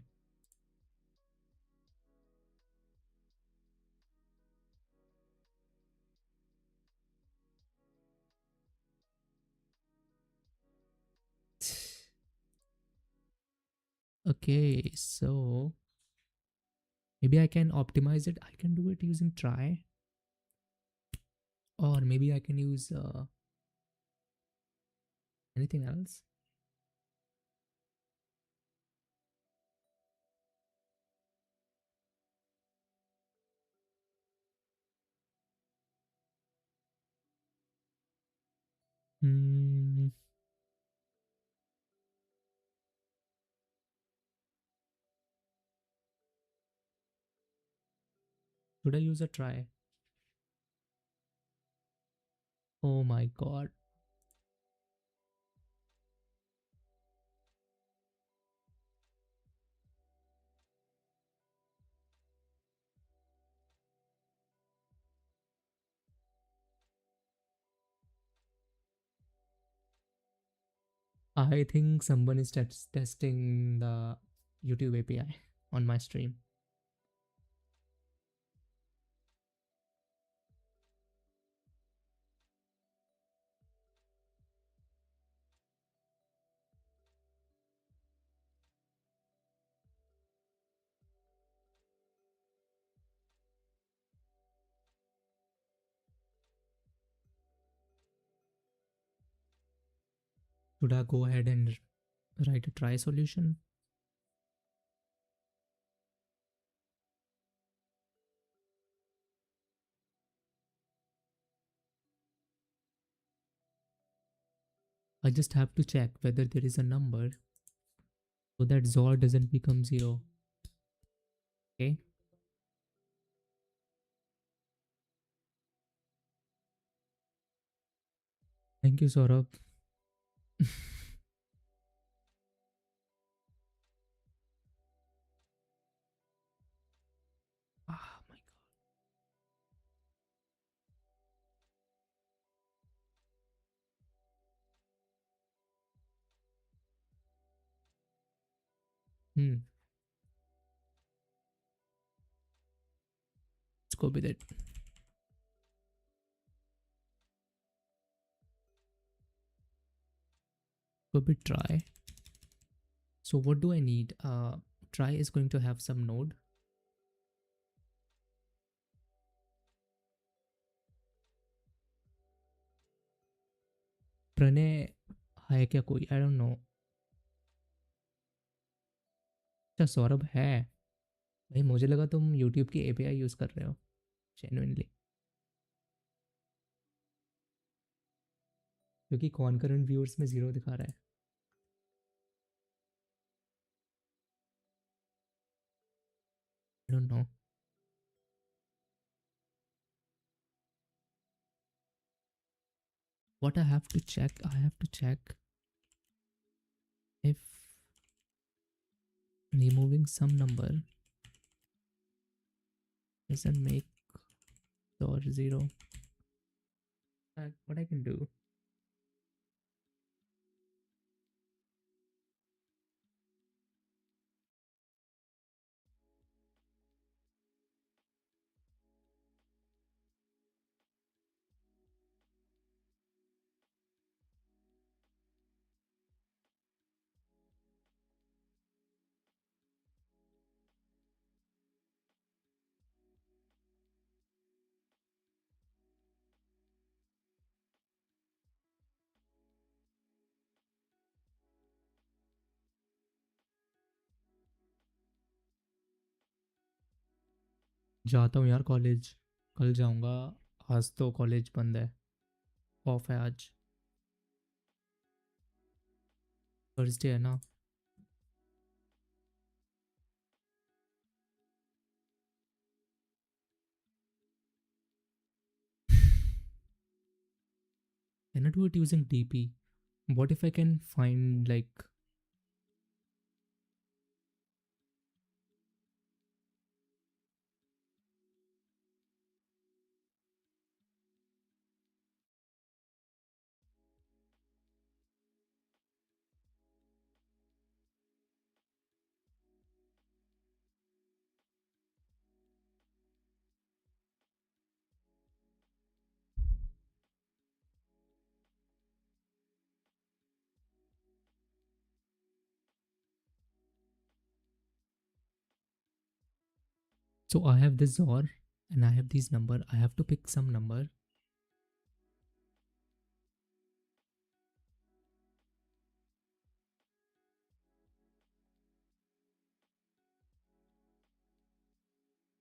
Okay, so maybe I can optimize it. I can do it using try, or maybe I can use anything else. Hmm. Should I use a try? Oh my god. I think someone is testing the YouTube API on my stream. Should I go ahead and write a try solution? I just have to check whether there is a number so that XOR doesn't become 0. Okay. Thank you, Saurabh. Ah, my god. Let's go with it. Go with try. So what do I need? Try is going to have some node. Pranay है क्या कोई? I don't know. अच्छा सौरभ है भाई, मुझे लगा तुम YouTube की API यूज कर रहे हो जेन्युइनली, क्योंकि कॉन्करेंट व्यूअर्स में 0 दिखा रहा है. I don't know. What I have to check if removing some number doesn't make or 0. What I can do? जाता हूँ यार कॉलेज, कल जाऊँगा. आज तो कॉलेज बंद है, ऑफ है आज, थर्सडे है ना. Can I do it using DP? What if I can find like... So I have this XOR and I have these number. I have to pick some number.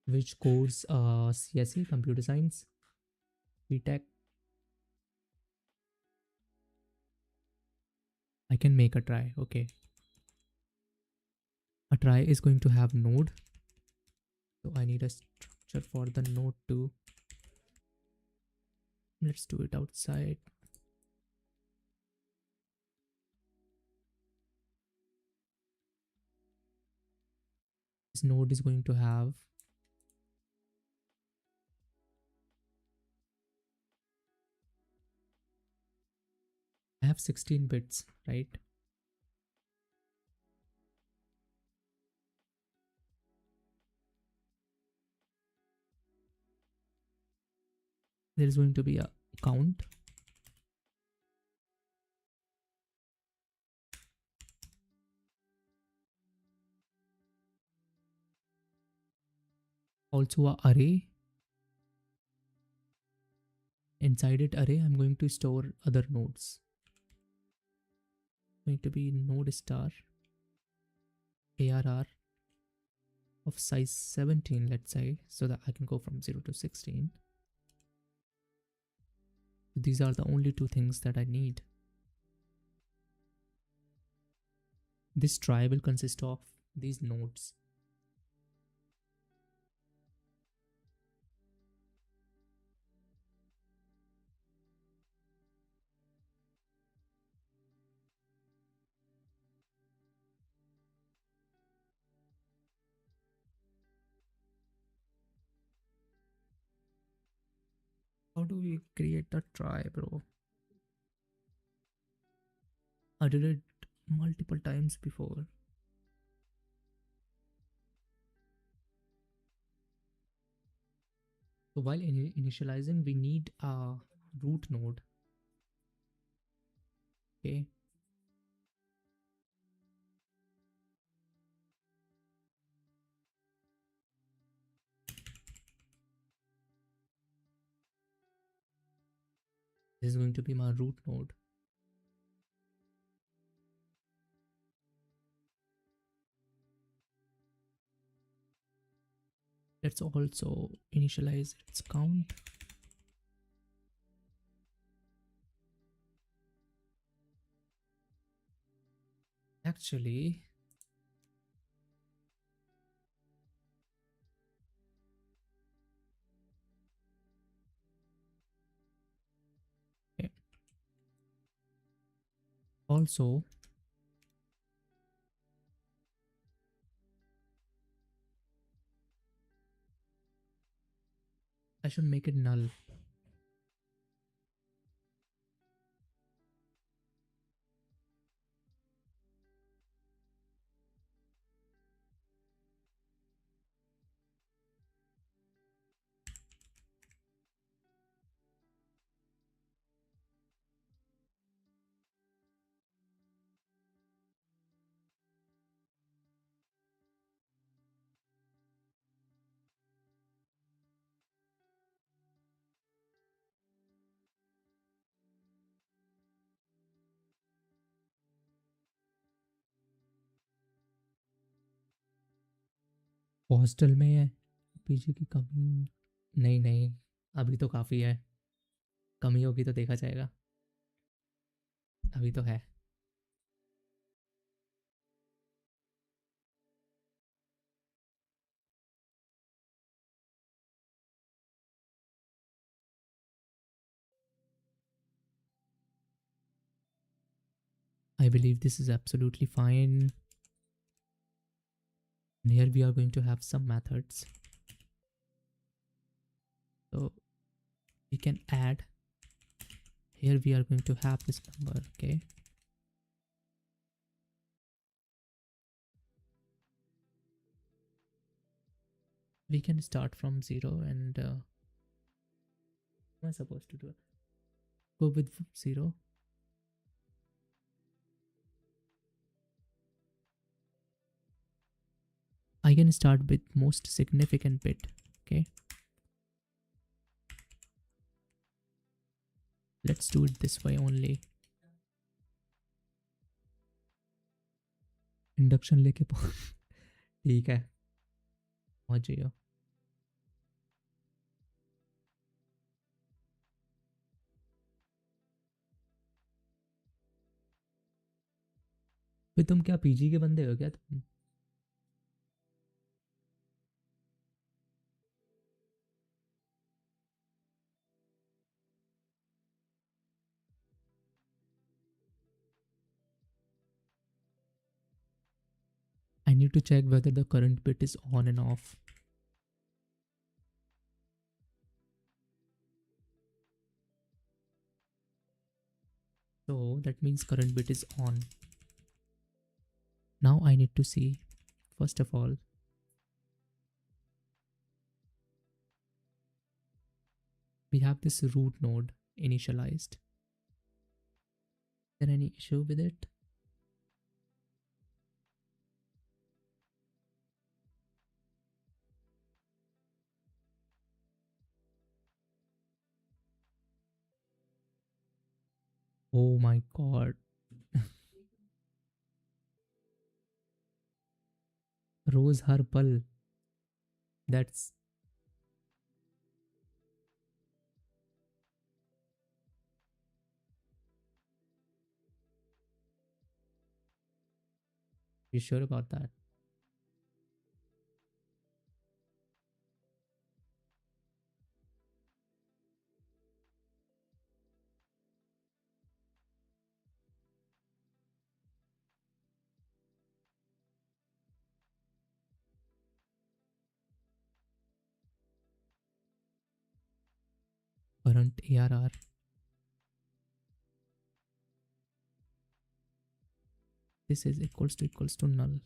Which course? CSE, Computer Science, BTech. I can make a try. Okay. A try is going to have node. So I need a structure for the node 2. Let's do it outside. This node is going to have I have 16 bits, right? There is going to be a count. Also a array. Inside it array, I'm going to store other nodes. Going to be node star ARR of size 17, let's say, so that I can go from 0 to 16. These are the only two things that I need. This trie will consist of these nodes. How do we create the trie, bro? I did it multiple times before. So while initializing, we need a root node. Okay. This is going to be my root node. Let's also initialize its count. Actually, okay. Also, I should make it null. Hostel में है PG की कमी नहीं नहीं अभी तो काफ़ी है कमी होगी तो देखा जाएगा अभी तो है I believe this is absolutely fine. And here we are going to have some methods. So we can add. Here we are going to have this number, okay? We can start from 0 and what am I supposed to do? Go with 0. I can start with most significant bit, okay? Let's do it this way only. Induction लेके ठीक है पहुंच जाइयो फिर तुम क्या PG के बंदे हो क्या तुम need to check whether the current bit is on and off. So that means current bit is on. Now I need to see, first of all, we have this root node initialized. Is there any issue with it? Oh my god. Rose Harpal. That's you sure about that? Current ARR. This is equals to null.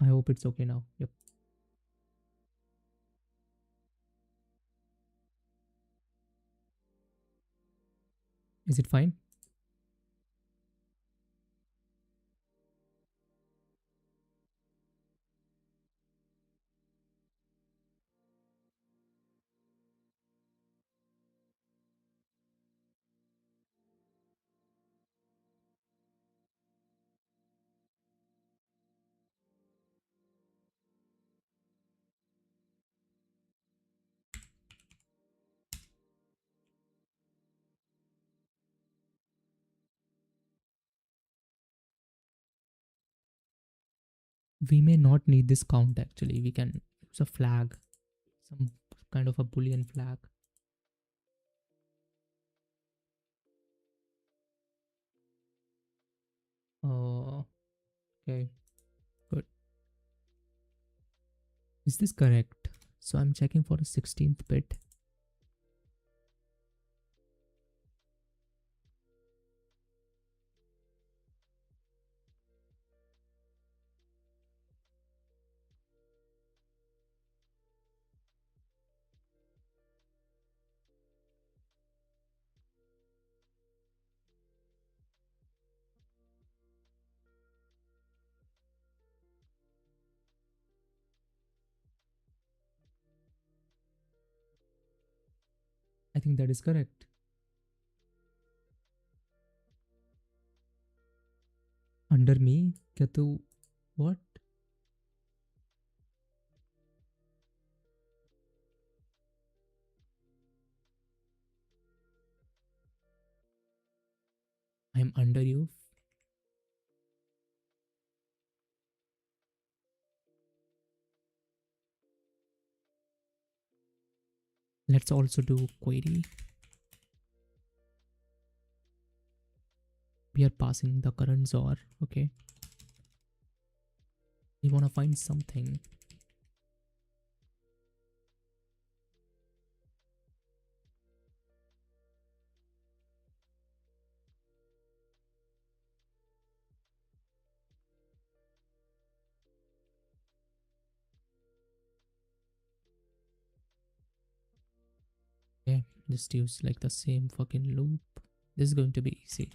I hope it's okay now. Yep. Is it fine? We may not need this count actually. We can use a flag, some kind of a boolean flag. Okay, good. Is this correct? So I'm checking for a 16th bit. I think that is correct. Under me, क्या तू what? I'm under you. Let's also do query. We are passing the current XOR. Okay. We want to find something. Okay, just use like the same fucking loop. This is going to be easy.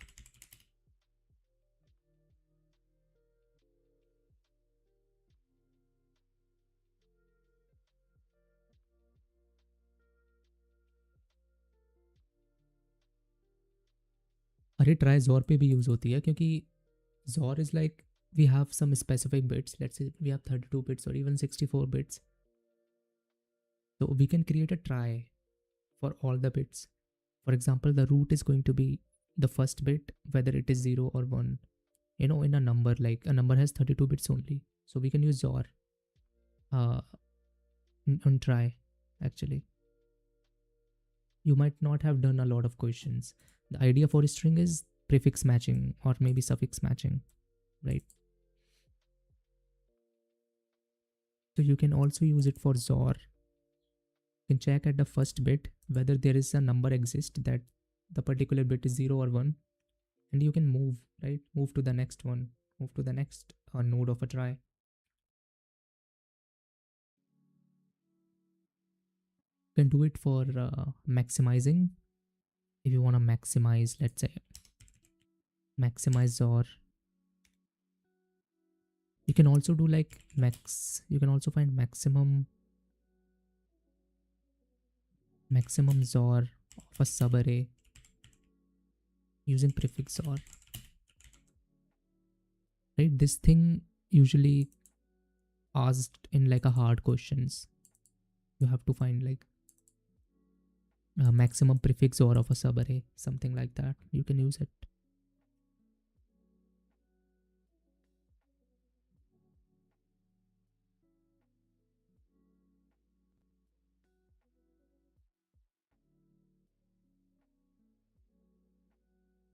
अरे try जोर पे भी use होती है क्योंकि जोर is like we have some specific bits. Let's say we have 32 bits or even 64 bits, so we can create a try for all the bits. For example, the root is going to be the first bit, whether it is 0 or 1, you know, in a number. Like a number has 32 bits only, so we can use XOR uh, on try. Actually, you might not have done a lot of questions. The idea for a string is prefix matching or maybe suffix matching, right? So you can also use it for XOR. You can check at the first bit whether there is a number exist that the particular bit is 0 or 1, and you can move, right? Move to the next one, move to the next node of a try. You can do it for maximizing. If you want to maximize, let's say maximize, or you can also do like max. You can also find maximum XOR of a subarray using prefix OR, right? This thing usually asked in like a hard questions. You have to find like a maximum prefix OR of a subarray, something like that. You can use it.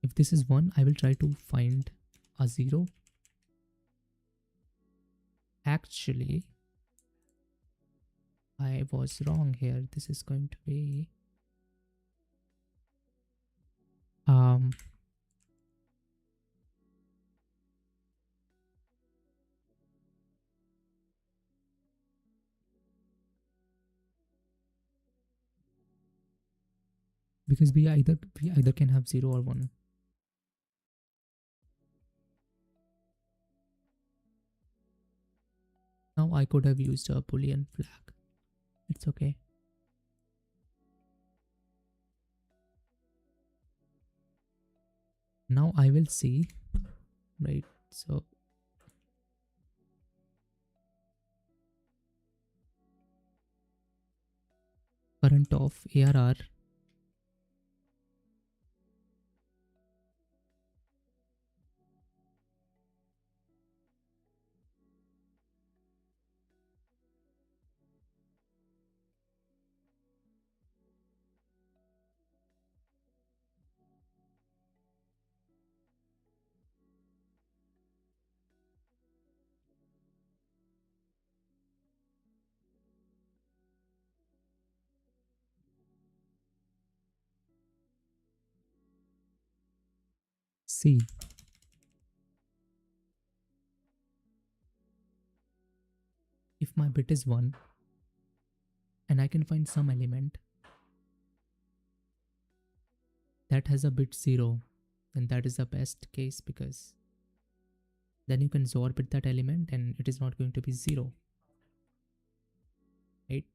If this is 1, I will try to find a 0. Actually, I was wrong here. This is going to be because we either can have 0 or 1. Now I could have used a boolean flag. It's okay. Now I will see, right? So current of ARR C. If my bit is 1 and I can find some element that has a bit 0, then that is the best case, because then you can XOR bit that element and it is not going to be 0, right?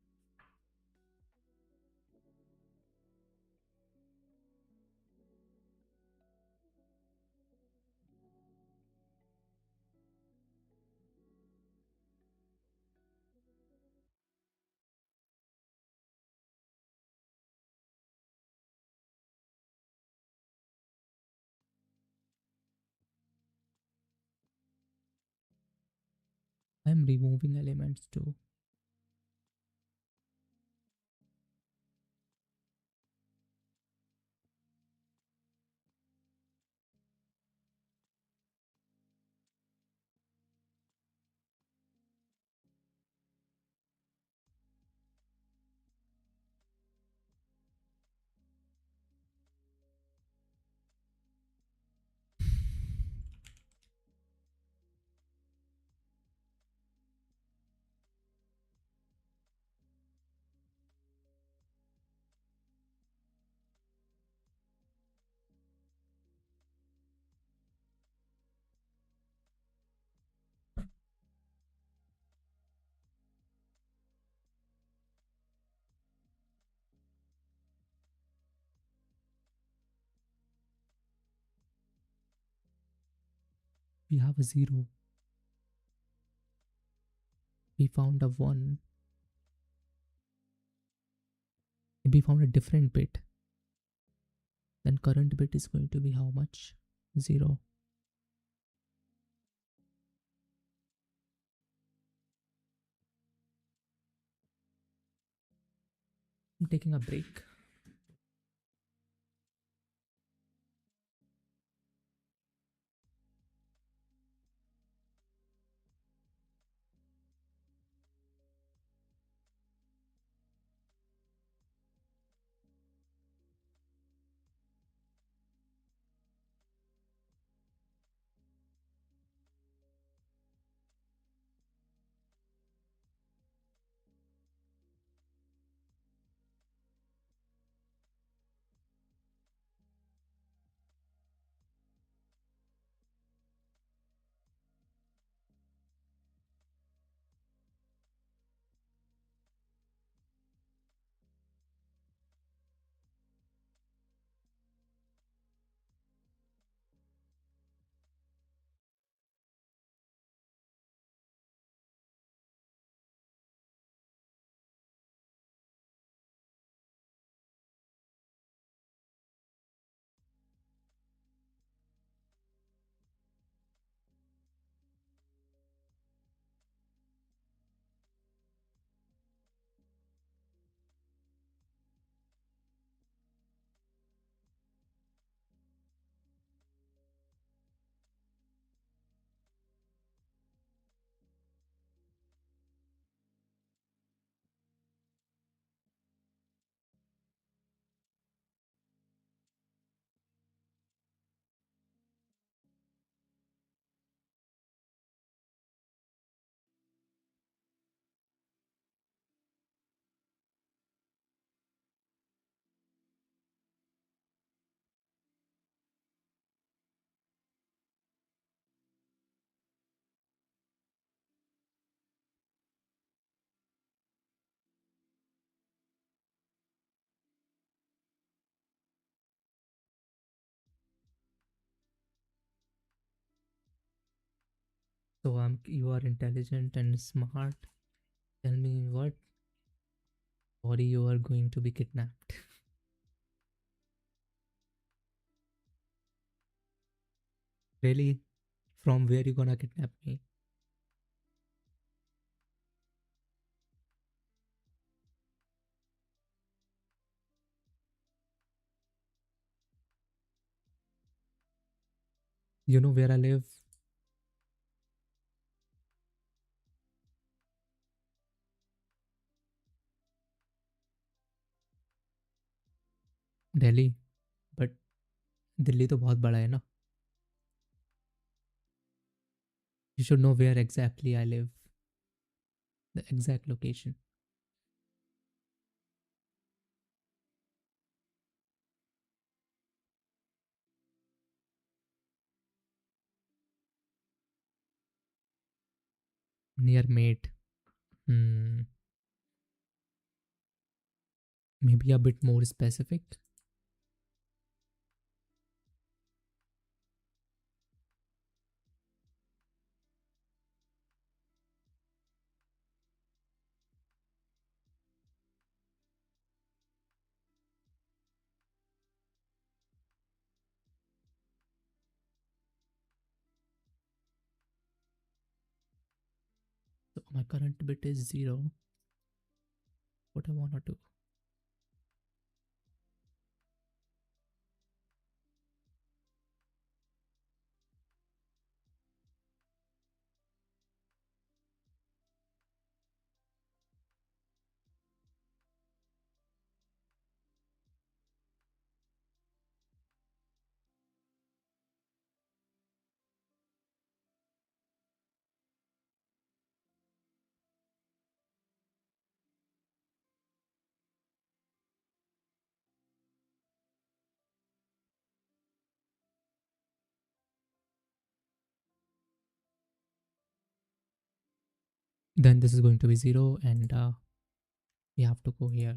I am removing elements too. We have a 0. We found a 1. If we found a different bit, then current bit is going to be how much? 0. I'm taking a break. So you are intelligent and smart. Tell me what body you are going to be kidnapped. Really? From where you gonna kidnap me? You know where I live? Delhi. But Delhi तो बहुत बड़ा है ना. You should know where exactly I live, the exact location. Near mate. Hmm. Maybe a bit more specific. So my current bit is 0. What I wanna do? Then this is going to be 0, and we have to go here.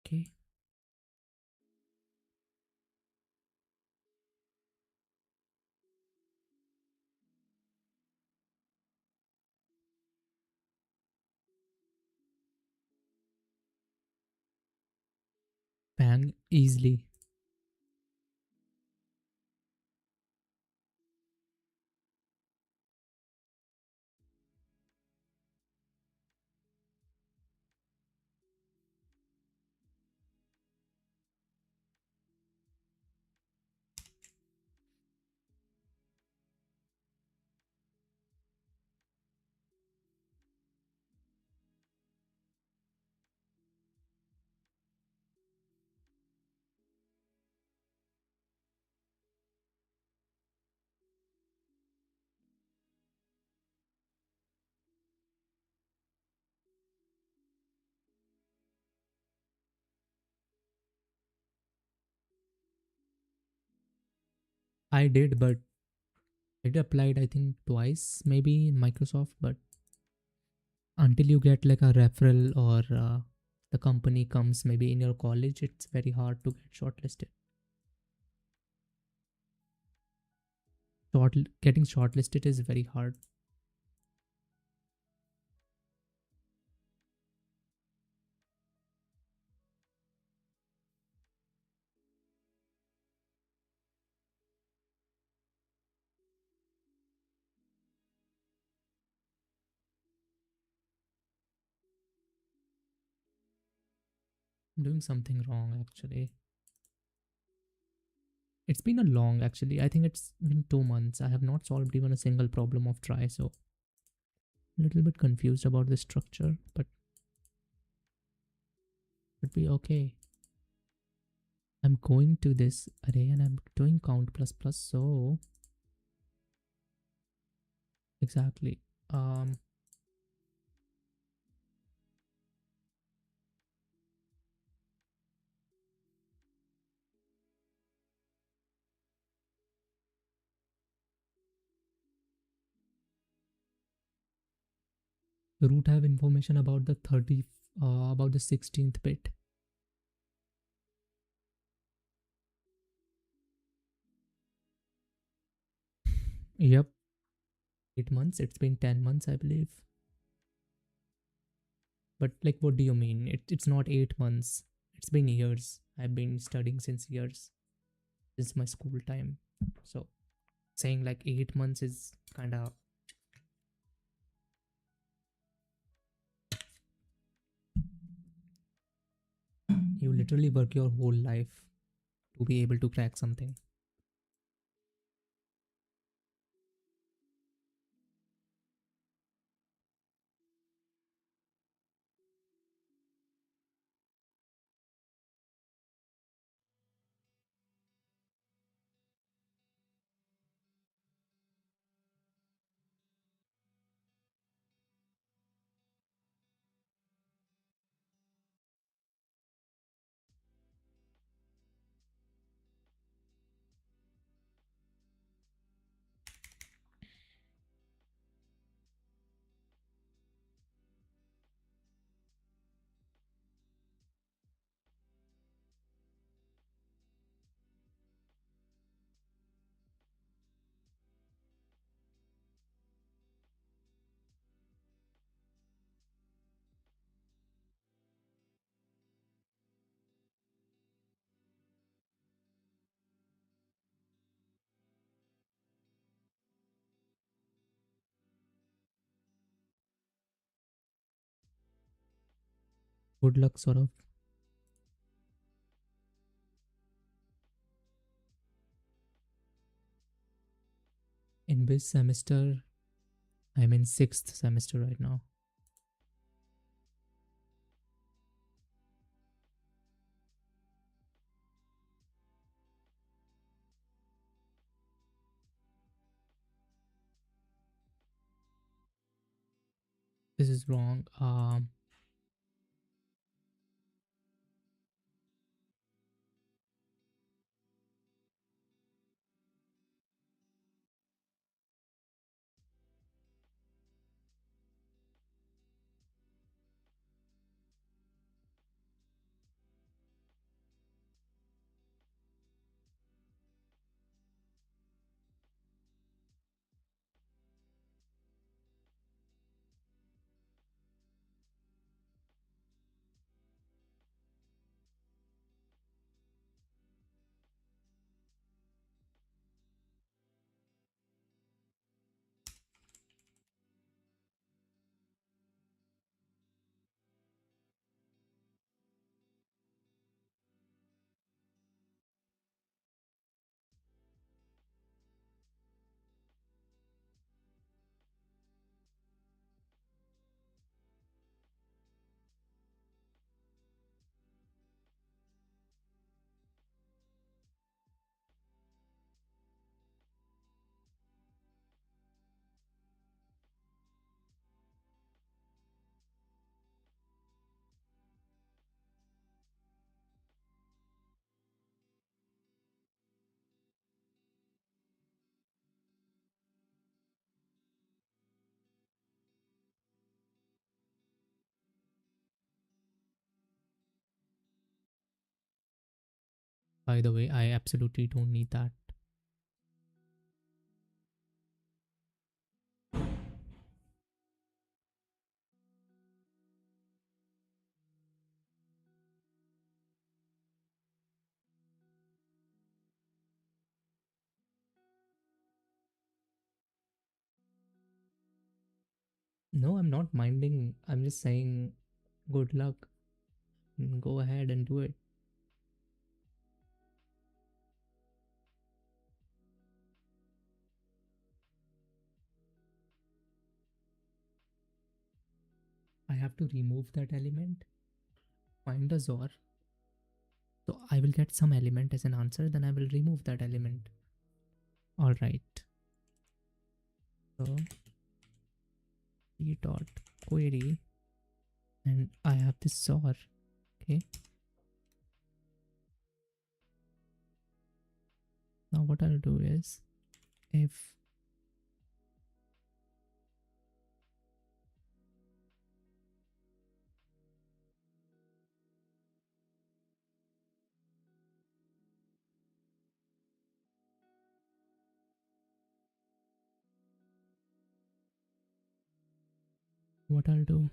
Okay. Bang easily. I did, but it applied I think twice maybe in Microsoft, but until you get like a referral or the company comes maybe in your college, it's very hard to get shortlisted. Getting shortlisted is very hard. I'm doing something wrong actually. It's been a long actually. I think it's been 2 months. I have not solved even a single problem of try, so a little bit confused about the structure, but would be okay. I'm going to this array and I'm doing count plus plus, so exactly. Root have information about the 30 about the 16th bit. Yep. 8 months. It's been 10 months, I believe. But like, what do you mean? It's not 8 months. It's been years. I've been studying since years. Since my school time. So saying like 8 months is kind of, you literally work your whole life to be able to crack something. Good luck, sort of. In which semester? I'm in 6th semester right now. This is wrong. By the way, I absolutely don't need that. No, I'm not minding. I'm just saying good luck. Go ahead and do it. I have to remove that element, find a XOR. So I will get some element as an answer, then I will remove that element. All right. So d dot query, and I have this XOR. Okay. Now what I'll do is, if what I'll do,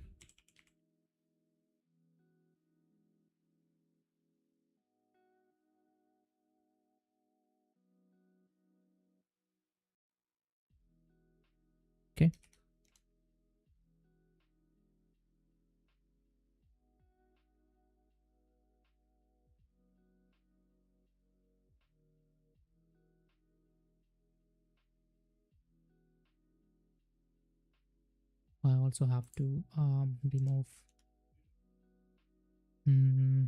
okay. I also have to remove. Hmm.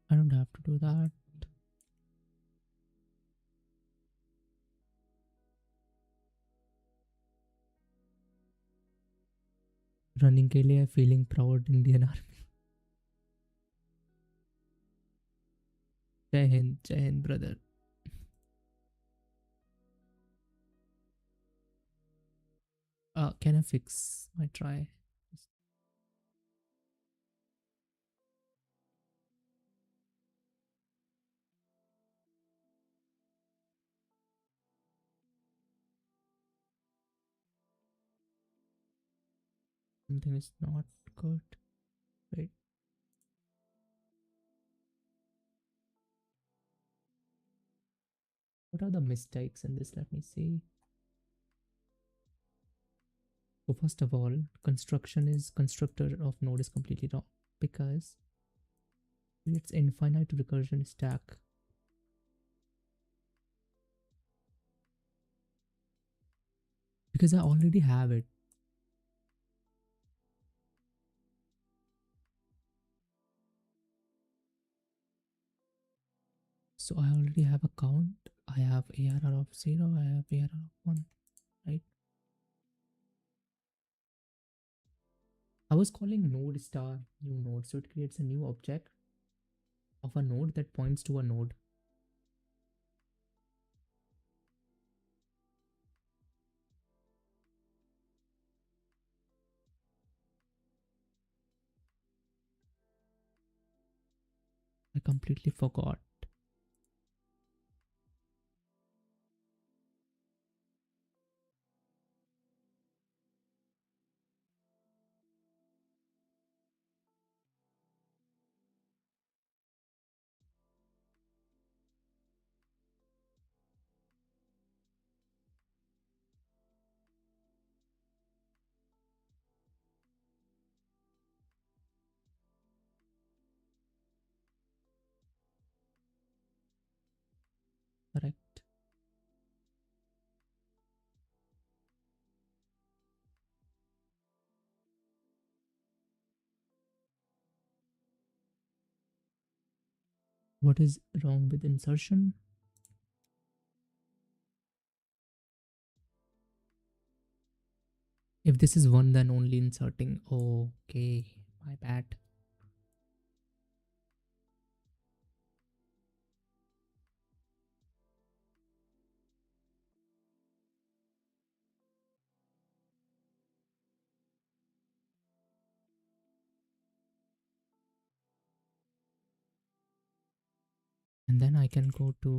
I don't have to do that. running के लिए feeling proud Indian Army. जय Hind brother. Can I fix my try? Something is not good. Wait. What are the mistakes in this? Let me see. So first of all, constructor of node is completely wrong because it's infinite recursion stack. Because I already have it. So I already have a count. I have ARR of 0. I have ARR of 1. Right? I was calling node star new node. So it creates a new object of a node that points to a node. I completely forgot. Correct. What is wrong with insertion? If this is 1, then only inserting. Okay, my bad. And then I can go to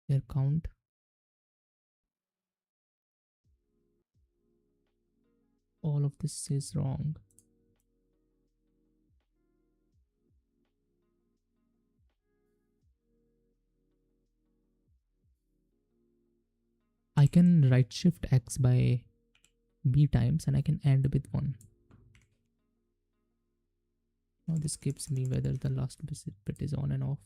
their count. All of this is wrong. I can right shift X by B times and I can end with 1. Now this gives me whether the last bit is on and off.